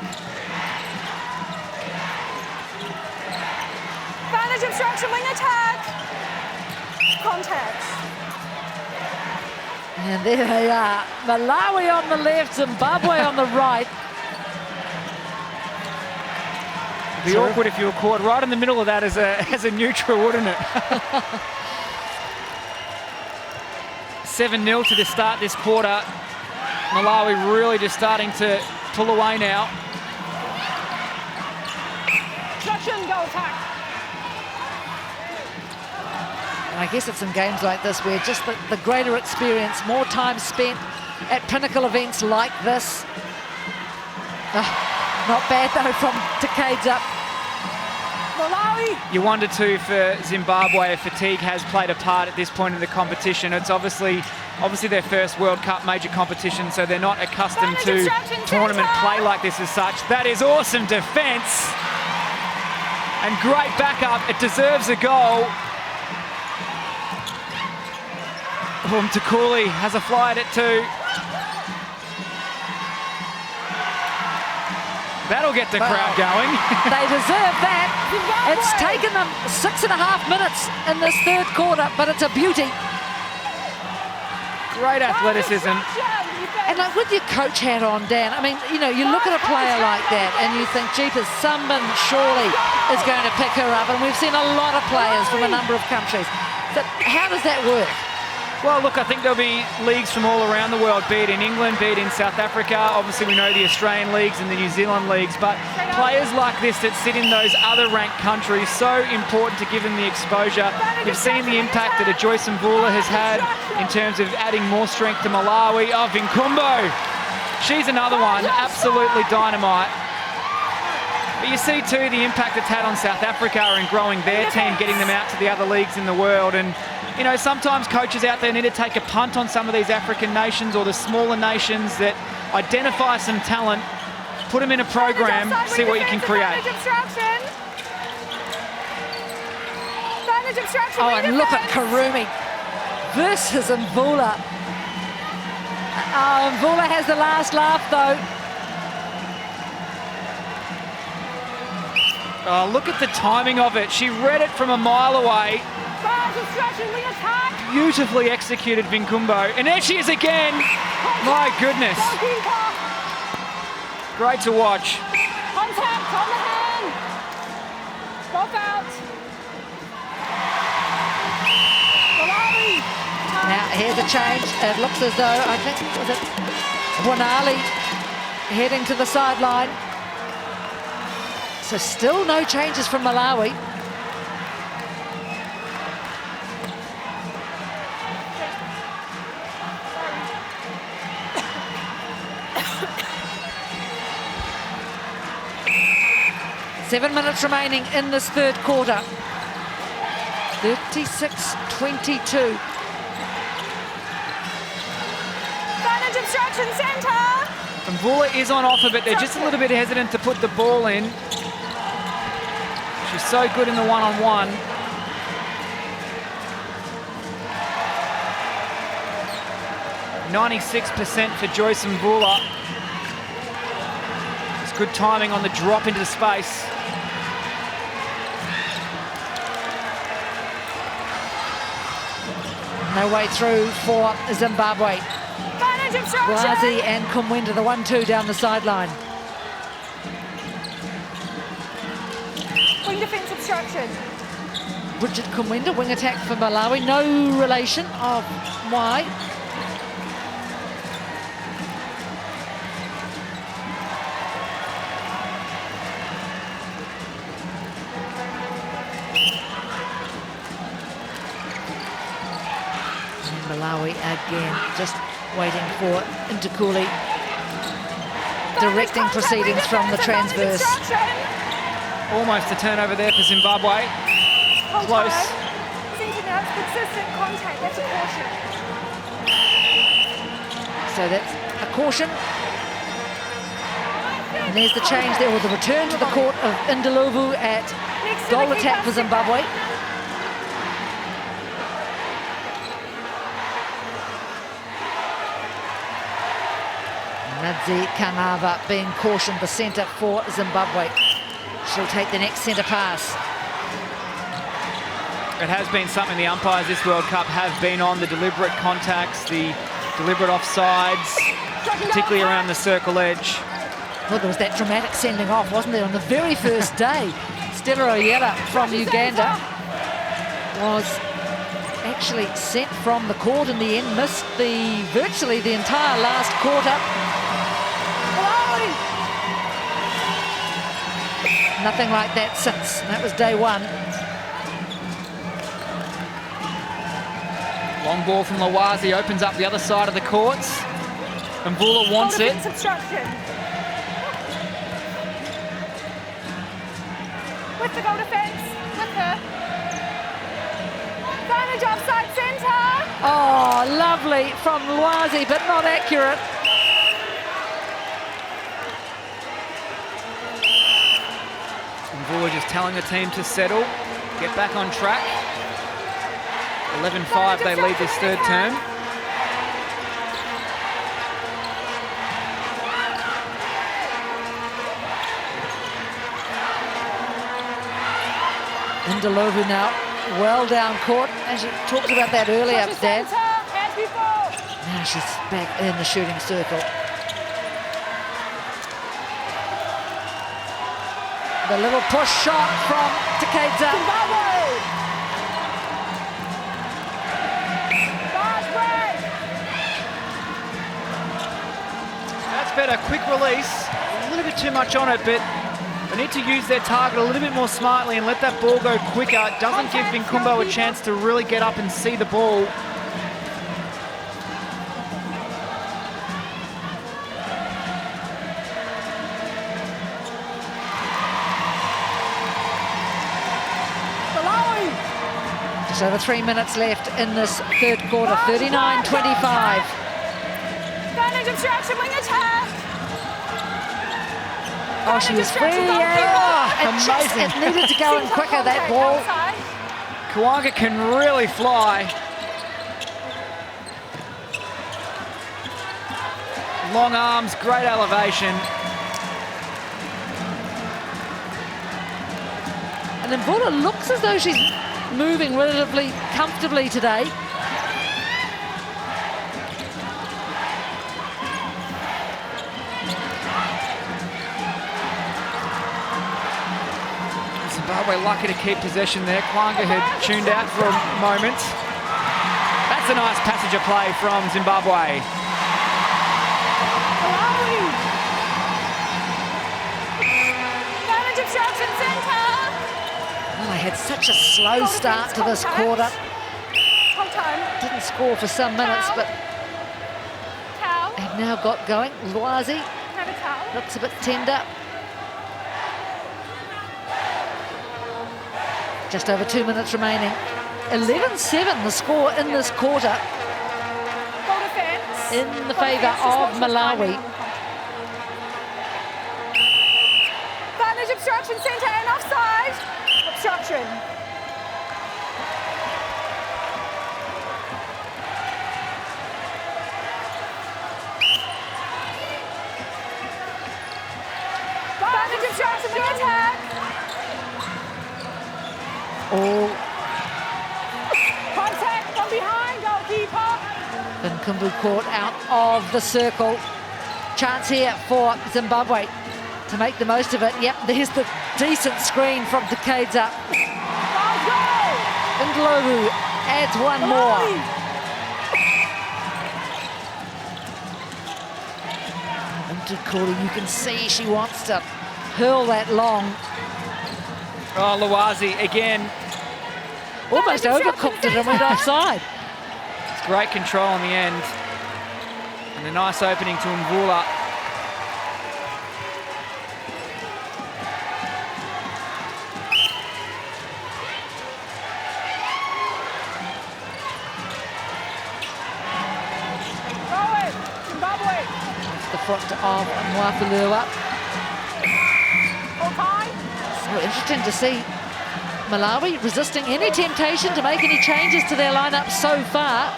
Advantage obstruction, wing attack. Contact. And there they are, Malawi on the left, Zimbabwe on the right. It'd be awkward if you were caught right in the middle of that as a neutral, wouldn't it? 7-0 to start this quarter. Malawi really just starting to pull away now. Obstruction, goal attack. And I guess it's in games like this where just the greater experience, more time spent at pinnacle events like this. Not bad though from Decades Up. Malawi. You wonder too for Zimbabwe if fatigue has played a part at this point in the competition. It's obviously their first World Cup major competition, so they're not accustomed to tournament play like this as such. That is awesome defence and great backup. It deserves a goal. Takuli has a fly at it too. That'll get the crowd going. They deserve that. It's taken them 6.5 minutes in this third quarter, but it's a beauty. Great athleticism. And like with your coach hat on, Dan, I mean, you know, you look at a player like that and you think, jeepers, someone surely is going to pick her up. And we've seen a lot of players from a number of countries. So how does that work? Well, look, I think there'll be leagues from all around the world, be it in England, be it in South Africa. Obviously, we know the Australian leagues and the New Zealand leagues, but players like this that sit in those other ranked countries, so important to give them the exposure. We've seen the impact that a Joyce Mvula has had in terms of adding more strength to Malawi. Oh, Vinkumbo, she's another one, absolutely dynamite. But you see too the impact it's had on South Africa in growing their team, getting them out to the other leagues in the world. And you know, sometimes coaches out there need to take a punt on some of these African nations or the smaller nations that identify some talent, put them in a program, see what you can create. Oh, and look at Karumi versus Mvula. Oh, Mvula has the last laugh though. Oh, look at the timing of it. She read it from a mile away. Beautifully executed, Vinkumbo. And there she is again. My goodness. Great to watch. Contact on the hand. Both out. Malawi. Now, here's a change. It looks as though, I think, was it Wanali heading to the sideline. So still no changes from Malawi. Seven minutes remaining in this third quarter. 36-22. Advantage obstruction centre. Mvula is on offer, but they're just a little bit hesitant to put the ball in. She's so good in the one-on-one. %96% for Joyce Mvula. It's good timing on the drop into space. no way through for Zimbabwe. Advantage obstruction. Wazi and Kumwenda, the 1-2 down the sideline. Wing defence obstruction. Richard Kumwenda, wing attack for Malawi. No relation of why. And Malawi again, just waiting for Ntakuli. Directing proceedings from the transverse. Almost a turnover there for Zimbabwe. Close. Centre consistent contact, that's a caution. So that's a caution. And there's the change there, or the return to the court of Ndlovu at goal attack for Zimbabwe. Nadzi Kanava being cautioned, the centre for Zimbabwe. She'll take the next centre pass. It has been something the umpires this World Cup have been on, the deliberate contacts, the deliberate offsides, particularly around the circle edge. Well, there was that dramatic sending off, wasn't there, on the very first day? Stella Oyella from Uganda was actually sent from the court in the end, missed virtually the entire last quarter. Nothing like that since. That was day one. Long ball from Lawazi opens up the other side of the courts. And Mvula wants it. Obstruction. With the goal defence, with her. Advantage offside centre. Oh, lovely from Lawazi, but not accurate. Mvula just telling the team to settle, get back on track. 11-5, they lead this third term. Ndlovu now well down court, as you talked about that earlier, Dan. Now she's back in the shooting circle. The little push shot from Takeda. That's better, quick release. A little bit too much on it, but they need to use their target a little bit more smartly and let that ball go quicker. It doesn't give Vinkumbo a chance to really get up and see the ball. Just over 3 minutes left in this third quarter, 39-25. Advantage obstruction, wing attack. Oh, she was free. Amazing. It needed to go in quicker, that ball. Kawanga can really fly. Long arms, great elevation. And then Mvula looks as though she's moving relatively comfortably today. Zimbabwe lucky to keep possession there. Kwanga had tuned out for a moment. That's a nice passage of play from Zimbabwe. Well, they had such a slow start to this quarter. Didn't score for some minutes, but have now got going. Lwazi looks a bit tender. Just over 2 minutes remaining. 11-7 the score in this quarter in the favour of Malawi. Advantage obstruction, centre and offside. Obstruction. Advantage obstruction, wing attack. All Contact from behind, goalkeeper. Kumbu caught out of the circle. Chance here for Zimbabwe to make the most of it. Yep, there's the decent screen from Takeda. Ndlovu adds one more. Ndukuri, you can see she wants to hurl that long. Oh, Lawazi again. Almost overcooked it and went offside. It's great control in the end. And a nice opening to Mvula. The foot of Mwapulua. So interesting to see Malawi resisting any temptation to make any changes to their lineup so far.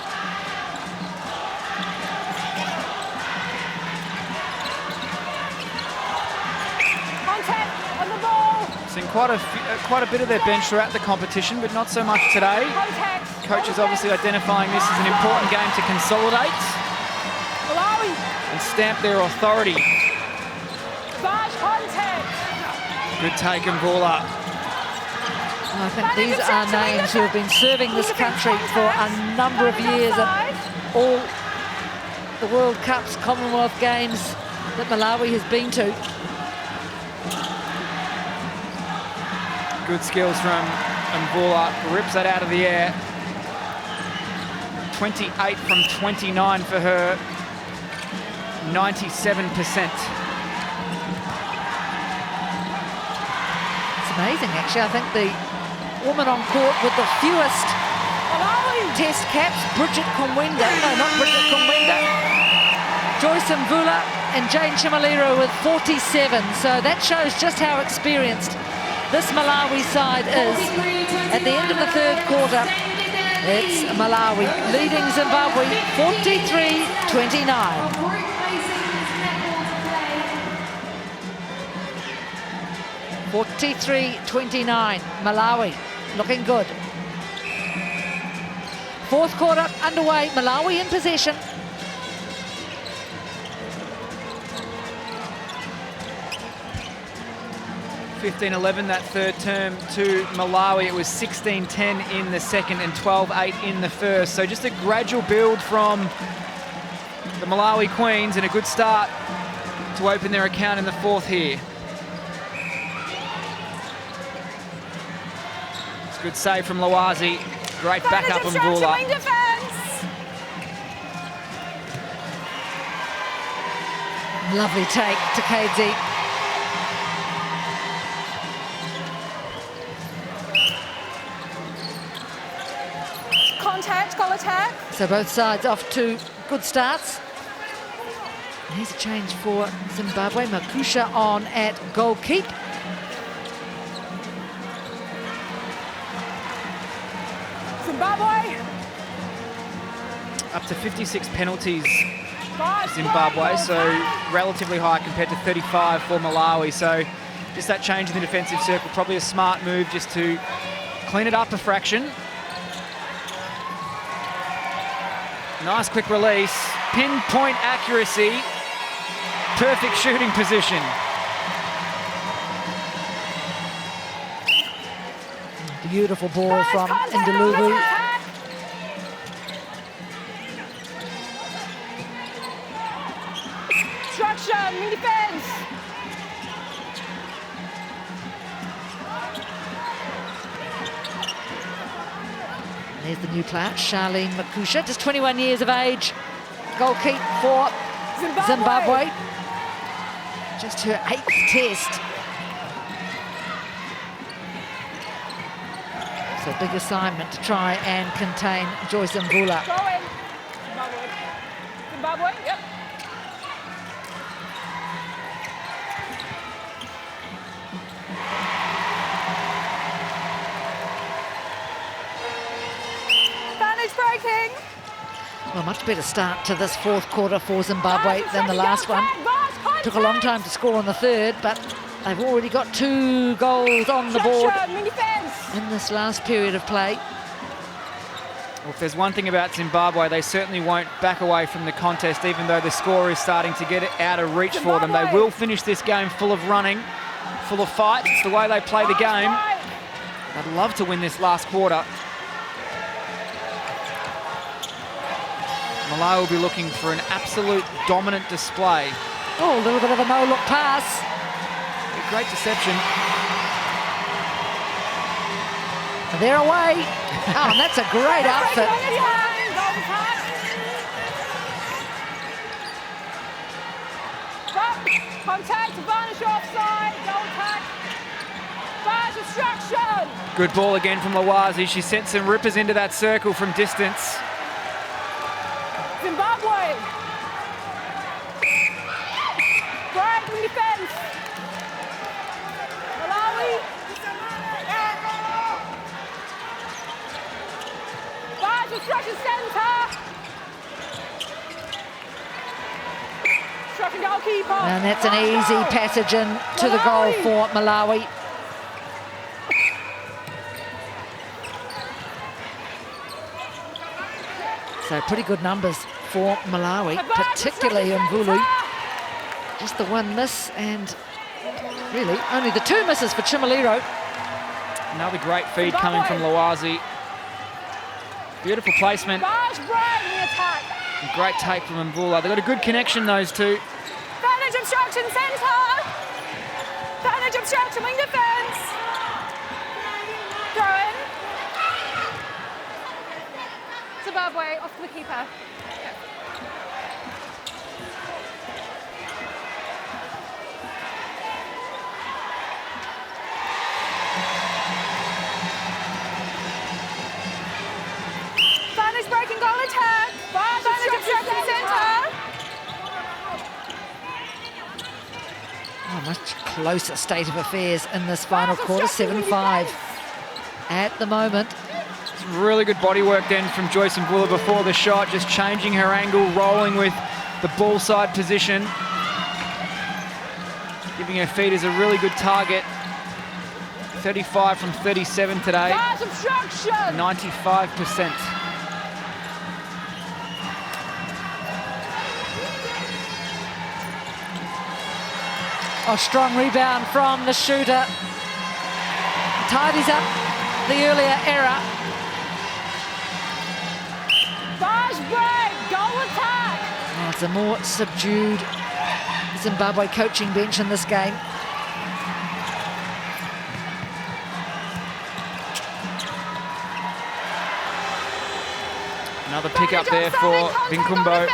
Contact on the ball. Seen quite a bit of their bench throughout the competition, but not so much today. Contact. Coach is obviously identifying this as an important game to consolidate Malawi. and stamp their authority. Bash contact. Good take, Mvula. I think these are names who have been serving this country for a number of years at all the World Cups, Commonwealth Games that Malawi has been to. Good skills from Mvula. Rips that out of the air. 28 from 29 for her. 97%. It's amazing, actually. I think the woman on court with the fewest test caps, Bridget Kumwenda. No, not Bridget Kumwenda. Joyce Mvula and Jane Chimaliro with 47. So that shows just how experienced this Malawi side is. At the end of the third quarter, it's Malawi leading Zimbabwe 43-29. 43-29, Malawi looking good. Fourth quarter underway, Malawi in possession. (15-11) that third term to Malawi. It was 16-10 in the second and 12-8 in the first. So just a gradual build from the Malawi Queens and a good start to open their account in the fourth here. It's a good save from Lawazi. Great backup on Mvula. Lovely take to KZ. Contact, goal attack. So both sides off to good starts. And here's a change for Zimbabwe. Makusha on at goal keep. Zimbabwe. Up to 56 penalties, Zimbabwe, so relatively high compared to 35 for Malawi. So just that change in the defensive circle, probably a smart move just to clean it up a fraction. Nice quick release, pinpoint accuracy, perfect shooting position. Beautiful ball from Ndlovu. Structure, defense. There's the new player, Charlene Makusha, just 21 years of age. Goal keep for Zimbabwe. Just her 8th test. So big assignment to try and contain Joyce Mvula. Go in. Zimbabwe. Zimbabwe, yep. Spanish breaking. Well, much better start to this fourth quarter for Zimbabwe than the last one. Took a long time to score on the third, but they've already got 2 goals on the board in this last period of play. Well, if there's one thing about Zimbabwe, they certainly won't back away from the contest, even though the score is starting to get out of reach for them. They will finish this game full of running, full of fight. It's the way they play the game. I'd love to win this last quarter. Malawi will be looking for an absolute dominant display. Oh, a little bit of a no-look pass. Great deception. They're away. Oh, and that's a great outfit. Contact, Varnish offside, goal attack. Varnish obstruction. Good ball again from Lawazi. She sent some rippers into that circle from distance. Zimbabwe. Break in defense. Malawi. Varnish obstruction center. Goalkeeper. And that's an easy passage in to the goal for Malawi. So pretty good numbers for Malawi, particularly in Vulu. Just the one miss and really only the two misses for Chimaliro. Another great feed coming from Lawazi. Beautiful placement. Great take from Mbula. They've got a good connection, those two. Vantage obstruction centre. Vantage obstruction wing defence. Throw in. Zimbabwe off to the keeper. Vantage breaking goal attack. Vantage obstruction centre. Oh, much closer state of affairs in this final quarter, 7-5 at the moment. It's really good body work then from Joyce Mbula before the shot, just changing her angle, rolling with the ball side position. Giving her feet as a really good target. 35 from 37 today. 95%. Oh, strong rebound from the shooter. Tidies up the earlier error. Fast break, goal attack. Oh, it's a more subdued Zimbabwe coaching bench in this game. Another pick up there for Vinkumbo.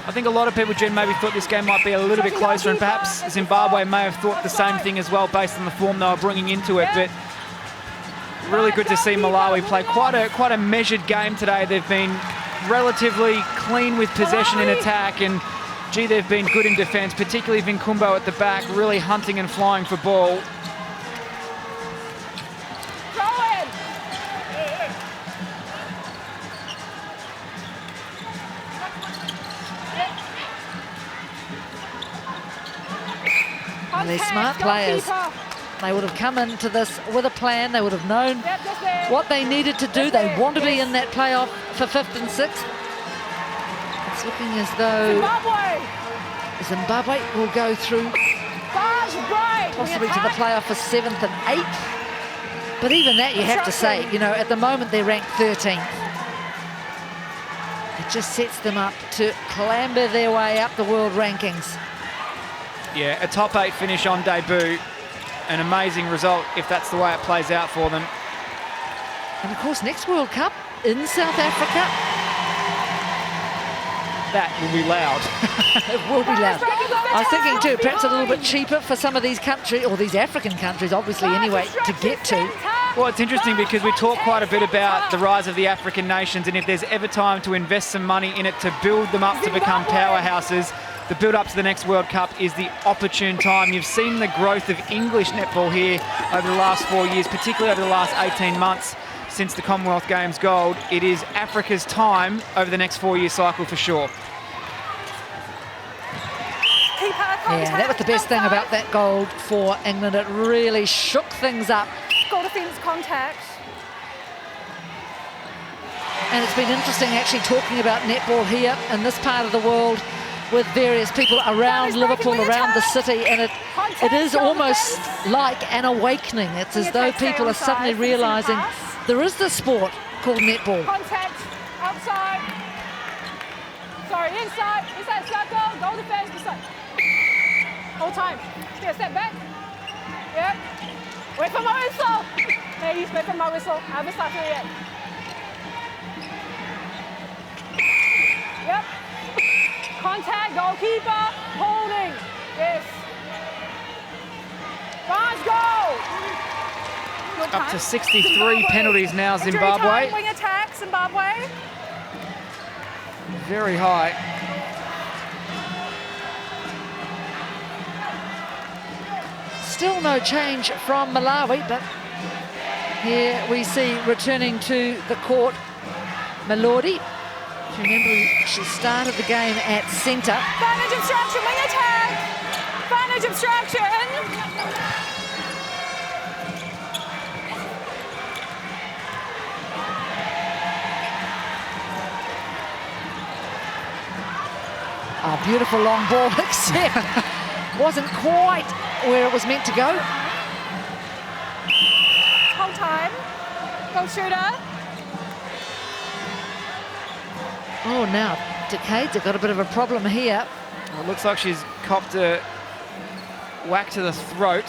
I think a lot of people, Jen, maybe thought this game might be a little bit closer, and perhaps Zimbabwe may have thought the same thing as well based on the form they were bringing into it. But really good to see Malawi play quite a measured game today. They've been relatively clean with possession in attack, and gee, they've been good in defence, particularly Vinkumbo at the back, really hunting and flying for ball. They're smart players. They would have come into this with a plan. They would have known what they needed to do. They want to be in that playoff for 5th and 6th. It's looking as though Zimbabwe will go through possibly to the playoff for 7th and 8th. But even that, you have to say, you know, at the moment they're ranked 13th. It just sets them up to clamber their way up the world rankings. Yeah, a top 8 finish on debut. An amazing result if that's the way it plays out for them. And of course, next World Cup in South Africa. That will be loud. It will be loud. I was thinking too, perhaps a little bit cheaper for some of these countries, or these African countries, obviously anyway, to get to. Well, it's interesting because we talk quite a bit about the rise of the African nations, and if there's ever time to invest some money in it to build them up to become powerhouses, the build-up to the next World Cup is the opportune time. You've seen the growth of English netball here over the last 4 years, particularly over the last 18 months since the Commonwealth Games gold. It is Africa's time over the next 4-year cycle for sure. Yeah, that was the best thing about that gold for England. It really shook things up. Goal defence contact. And it's been interesting actually talking about netball here in this part of the world with various people around Liverpool, around the city, and it is almost like an awakening. It's as though people are suddenly realising there is this sport called netball. Contact, outside. Sorry, inside circle, goal defense, beside. Whole time. Take a step back. Yep. Wait for my whistle. Ladies, wait for my whistle. I haven't started it yet. Yep. Contact, goalkeeper, holding. Yes. Fast goal. Good Up time. to 63 penalties now, Injury Zimbabwe. time, wing attack, Zimbabwe. Very high. Still no change from Malawi, but here we see returning to the court Melody. Remember, she started the game at centre. Advantage obstruction, wing attack. Advantage obstruction. Oh, beautiful long ball, except wasn't quite where it was meant to go. Whole time. Goal shooter. Oh, now Decade's got a bit of a problem here. Well, it looks like she's copped a whack to the throat.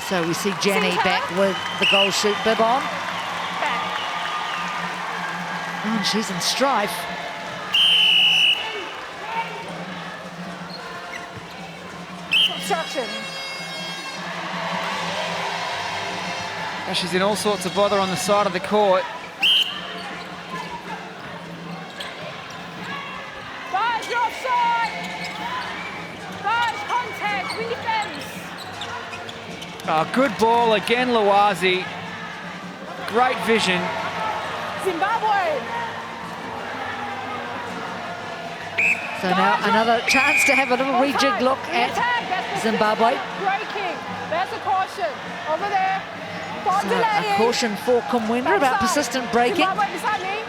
So we see Jenny back with the goal shoot bib on. Back. Oh, and she's in strife. Obstruction. Well, she's in all sorts of bother on the side of the court. Guys, you're offside. Guys, contact, wing defense. Oh, good ball again, Lawazi. Great vision. Zimbabwe. So now another chance to have a little rejig look at Zimbabwe. Breaking. There's a caution. Over there. Ball So a delaying. caution for Kumwenda about persistent breaking. Zimbabwe beside me.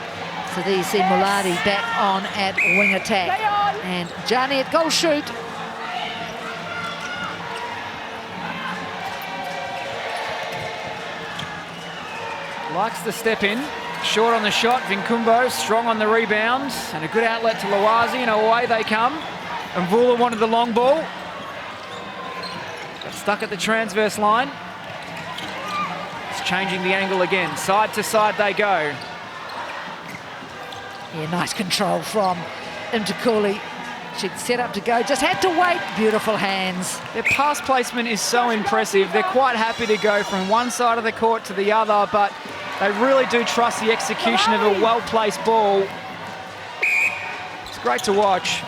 So there you see Muladi back on at wing attack. Lay on. And Gianni at goal shoot. Likes the step in. Short on the shot, Vinkumbo, strong on the rebound, and a good outlet to Lawazi, and away they come. And Vula wanted the long ball. Got stuck at the transverse line. It's changing the angle again. Side to side they go. Yeah, nice control from Imtakuli. She'd set up to go, just had to wait. Beautiful hands. Their pass placement is so impressive. They're quite happy to go from one side of the court to the other, but they really do trust the execution of a well-placed ball. It's great to watch.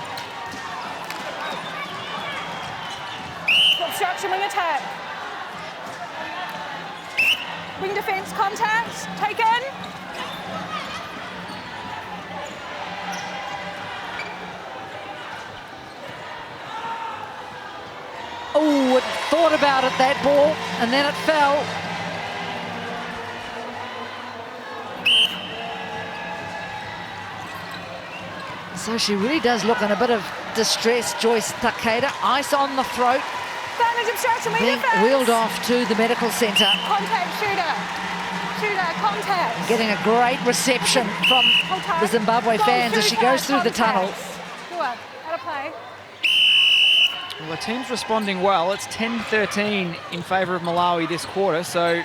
Obstruction, wing attack. Wing defense, contact, taken. Oh, it thought about it, that ball, and then it fell. So she really does look in a bit of distress, Joyce Takeda. Ice on the throat, Advantage obstruction, wing being defense. wheeled off to the medical centre. Contact, shooter. Shooter, contact. Getting a great reception from the Zimbabwe fans as she goes through the tunnel. Good work. Out of play. Well, the team's responding well. It's 10-13 in favour of Malawi this quarter, so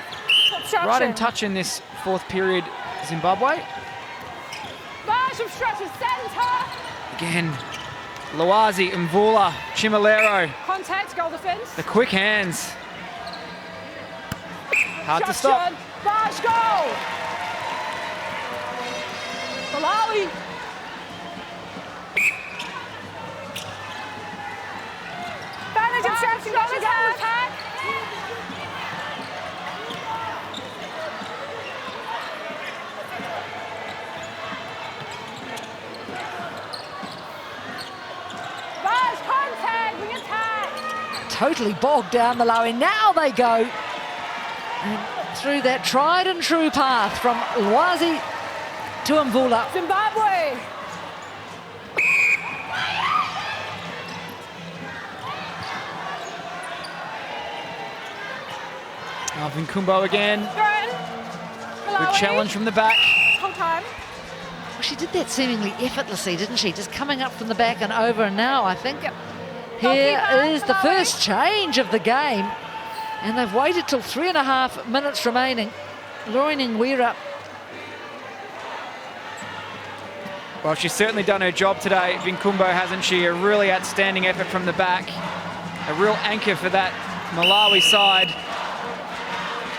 Obstruction. right in touch in this fourth period, Zimbabwe. Large obstruction, centre. Again, Lawazi, Mvula, Chimalero, Contact, goal defence. the quick hands. Hard to stop. Large goal. Malawi. Advantage obstruction, goal attack. Large contact, wing attack. Totally bogged down Malawi. Now they go. And through that tried and true path from Lwazi to Mvula. Zimbabwe. Vinkumbo again. Malawi. Good challenge from the back. Whole time. Well, she did that seemingly effortlessly, didn't she? Just coming up from the back and over, and now I think here is the first change of the game. And they've waited till 3.5 minutes remaining. Lauren Ngwira. Well, she's certainly done her job today, Vinkumbo, hasn't she? A really outstanding effort from the back. A real anchor for that Malawi side.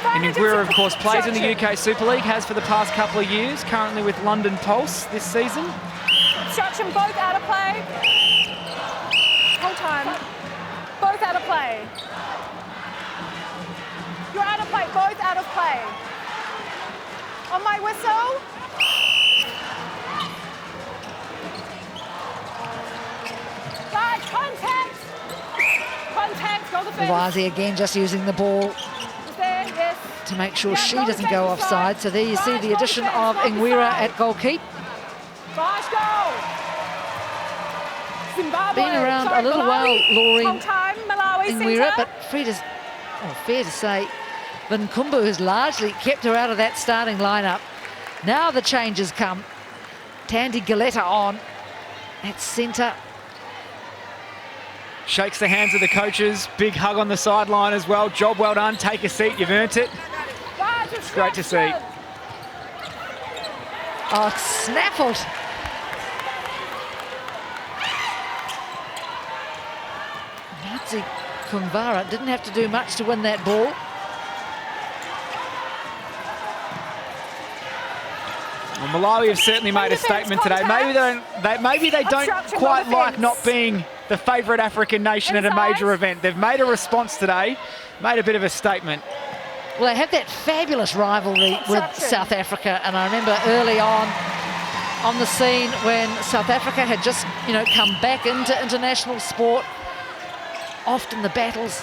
And Ngwira, of course, plays in the UK Super League, has for the past couple of years, currently with London Pulse this season. Obstruction, both out of play. Whole time. Both out of play. You're out of play, both out of play. On my whistle. Guys, contact. Contact, go the fence. Lwazi again just using the ball There, yes. to make sure Yeah, she go doesn't the go fence offside. side. So there you see Guys, the go addition defence, of go the Ngwira side. at goalkeep. Guys, go. Zimbabwe. Been around Sorry, a little Malawi. while, Laureen Whole time, Malawi Ngwira, centre. but fair to say, Vinkumbu has largely kept her out of that starting lineup. Now the changes come. Tandy Galetta on at centre. Shakes the hands of the coaches. Big hug on the sideline as well. Job well done. Take a seat. You've earned it. Guys, It's great to see. Oh, snaffled. Nazi Kumvara didn't have to do much to win that ball. Well, Malawi have certainly made a statement today. Maybe they don't Obstruction, quite go the like fence. not being the favourite African nation at a Inside. major event. They've made a response today, made a bit of a statement. Well, they have that fabulous rivalry with Obstruction. South Africa, and I remember early on the scene when South Africa had just, come back into international sport. Often the battles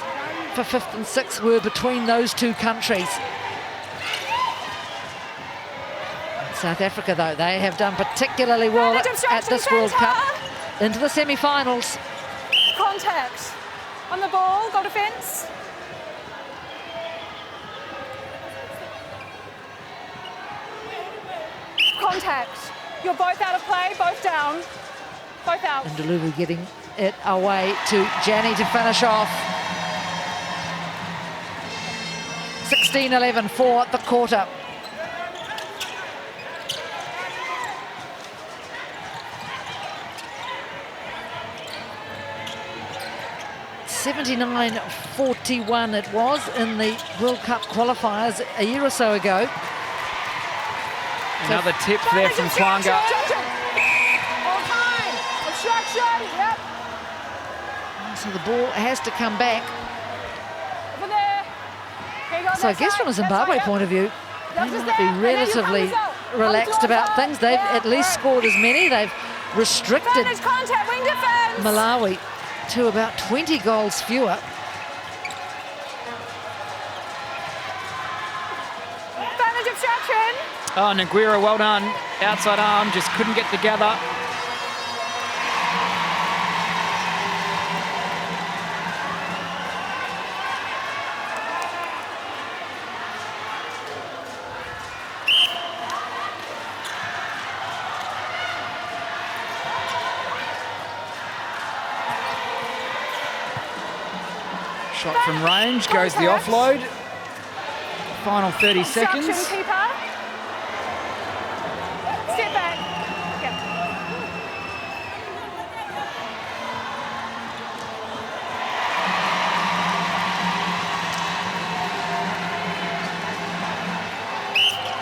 for 5th and 6th were between those two countries. South Africa, though, they have done particularly well at this World Cup. Into the semi-finals. Contact. On the ball, goal defence. Contact. You're both out of play, both down. Both out. And Dulubu getting it away to Jani to finish off. 16-11 for the quarter. $79-41 it was in the World Cup qualifiers a year or so ago. Another tip there from Kwanga. All time. Obstruction. Yep. So the ball has to come back. Over there. Here you go, So I that guess side. from a Zimbabwe point of view, they That's just might there. be And then you relatively come as well. relaxed Come to about our things. side. They've Yeah, at least right. scored as many. They've restricted Finish contact, wing defence. Malawi to about 20 goals fewer. Finish obstruction. Oh, Ngwira, well done. Outside arm, just couldn't get together. Shot from range, goes the Contact. offload. Final 30 seconds. Obstruction, keeper. Step back. Yep.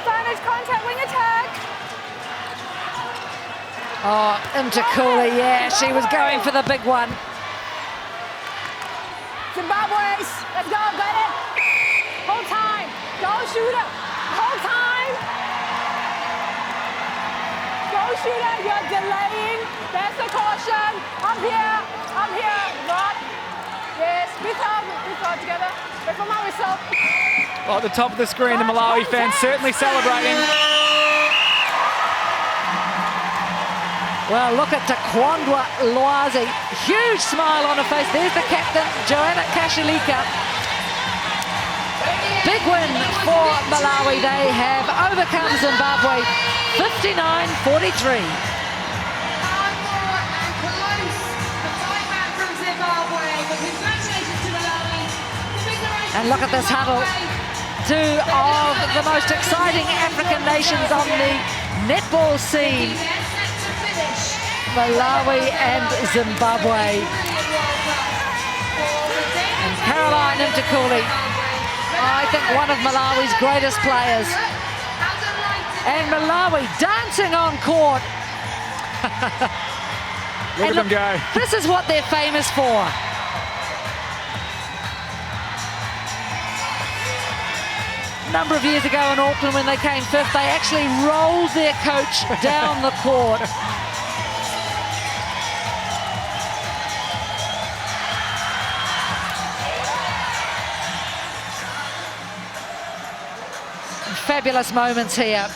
Finish contact, wing attack. Oh, Mtakula, yeah, she was going for the big one. Zimbabwe's. Let's go, got it. Whole time. Go shooter. Whole time. Go shooter, you're delaying. That's a caution. I'm here. Rod. Yes. Big arm together. Wait for my whistle. Well, at the top of the screen, the Malawi fans certainly celebrating. Well, look at Takwandwa Lwazi. Huge smile on her face. There's the captain, Joanna Kashalika. Big win for Malawi. They have overcome Zimbabwe 59-43. And look at this huddle. Two of the most exciting African nations on the netball scene. Malawi and Zimbabwe. And Caroline Mtakuli, I think one of Malawi's greatest players. And Malawi dancing on court. Look at them go. This is what they're famous for. A number of years ago in Auckland when they came fifth, they actually rolled their coach down the court. Fabulous moments here.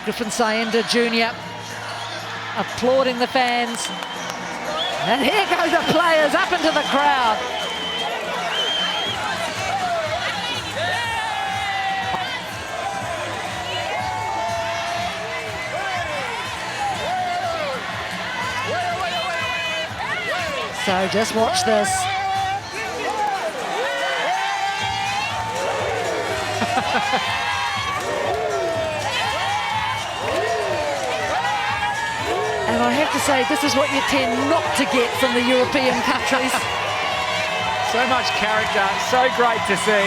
Griffin Sayenda Jr. applauding the fans. And here go the players up into the crowd. So just watch this. And I have to say, this is what you tend not to get from the European countries. So much character, so great to see.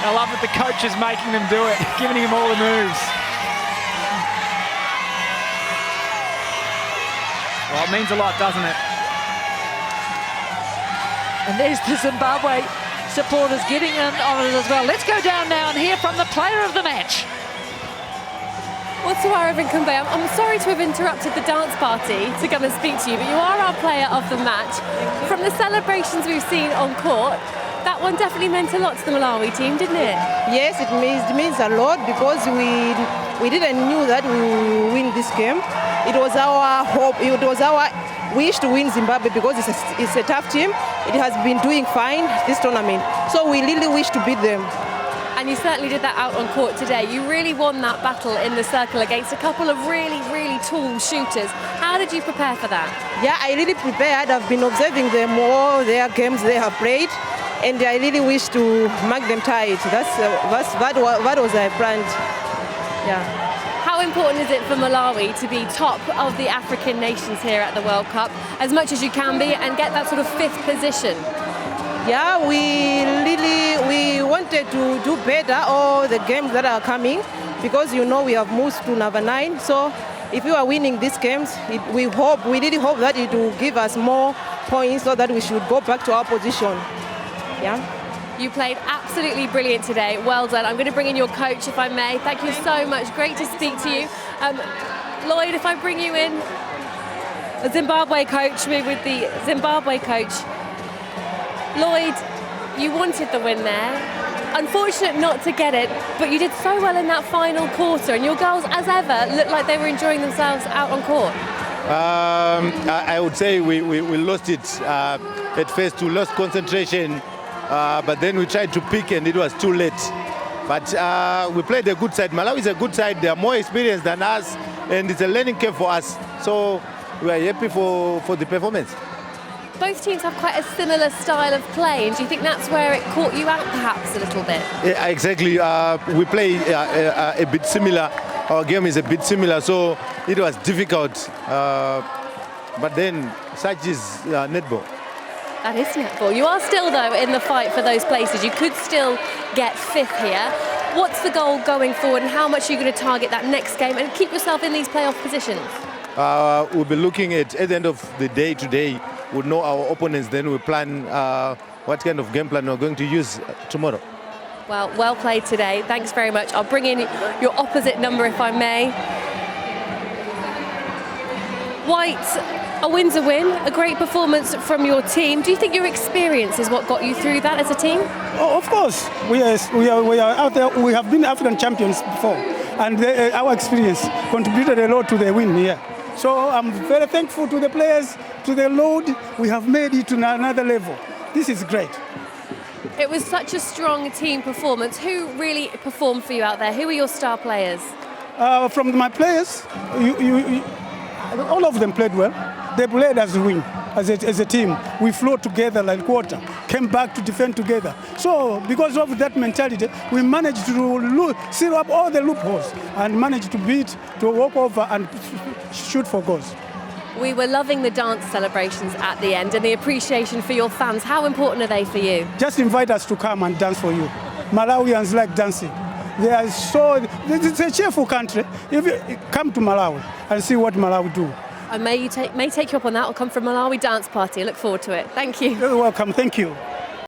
I love that the coach is making them do it, giving him all the moves. Well, it means a lot, doesn't it? And there's the Zimbabwe supporters getting in on it as well. Let's go down now and hear from the player of the match. Well, Tawara Vinkumbe, I'm sorry to have interrupted the dance party to come and speak to you, but you are our player of the match. From the celebrations we've seen on court, that one definitely meant a lot to the Malawi team, didn't it? Yes, it means a lot because we didn't knew that we would win this game. It was our hope, it was our wish to win Zimbabwe because it's a tough team. It has been doing fine this tournament. So we really wish to beat them. And you certainly did that out on court today. You really won that battle in the circle against a couple of really, really tall shooters. How did you prepare for that? Yeah, I really prepared. I've been observing them, all their games they have played, and I really wish to mark them tight. That was I planned. Yeah. How important is it for Malawi to be top of the African nations here at the World Cup, as much as you can be, and get that sort of fifth position? Yeah, we wanted to do better all the games that are coming because we have moved to number 9. So if we are winning these games, we really hope that it will give us more points so that we should go back to our position. Yeah. You played absolutely brilliant today. Well done. I'm going to bring in your coach, if I may. Thank you so much. Great to speak to you. Lloyd, if I bring you in, the Zimbabwe coach, me with the Zimbabwe coach. Lloyd, you wanted the win there. Unfortunate not to get it, but you did so well in that final quarter, and your girls, as ever, looked like they were enjoying themselves out on court. I would say we lost it at first. We lost concentration, but then we tried to pick, and it was too late. But we played a good side. Malawi is a good side. They are more experienced than us, and it's a learning curve for us. So we are happy for the performance. Both teams have quite a similar style of play, and do you think that's where it caught you out perhaps a little bit? Yeah, exactly. We play a bit similar. Our game is a bit similar, so it was difficult. But then such is netball. That is netball. You are still, though, in the fight for those places. You could still get fifth here. What's the goal going forward, and how much are you going to target that next game and keep yourself in these playoff positions? We'll be looking at the end of the day today. We'll know our opponents, then we'll plan what kind of game plan we're going to use tomorrow. Well played today. Thanks very much. I'll bring in your opposite number, if I may. White A win's a win, a great performance from your team. Do you think your experience is what got you through that as a team? Oh, of course, we are out there. We have been African champions before, and our experience contributed a lot to the win here. So I'm very thankful to the players, to the Lord. We have made it to another level. This is great. It was such a strong team performance. Who really performed for you out there? Who were your star players? From my players, all of them played well. They played as a win, as a team. We flowed together like water, came back to defend together. So because of that mentality, we managed to seal up all the loopholes and managed to beat, to walk over and shoot for goals. We were loving the dance celebrations at the end and the appreciation for your fans. How important are they for you? Just invite us to come and dance for you. Malawians like dancing. They are it's a cheerful country. If you come to Malawi and see what Malawi do. I may take you up on that. I'll come from Malawi dance party. I look forward to it. Thank you. You're welcome. Thank you.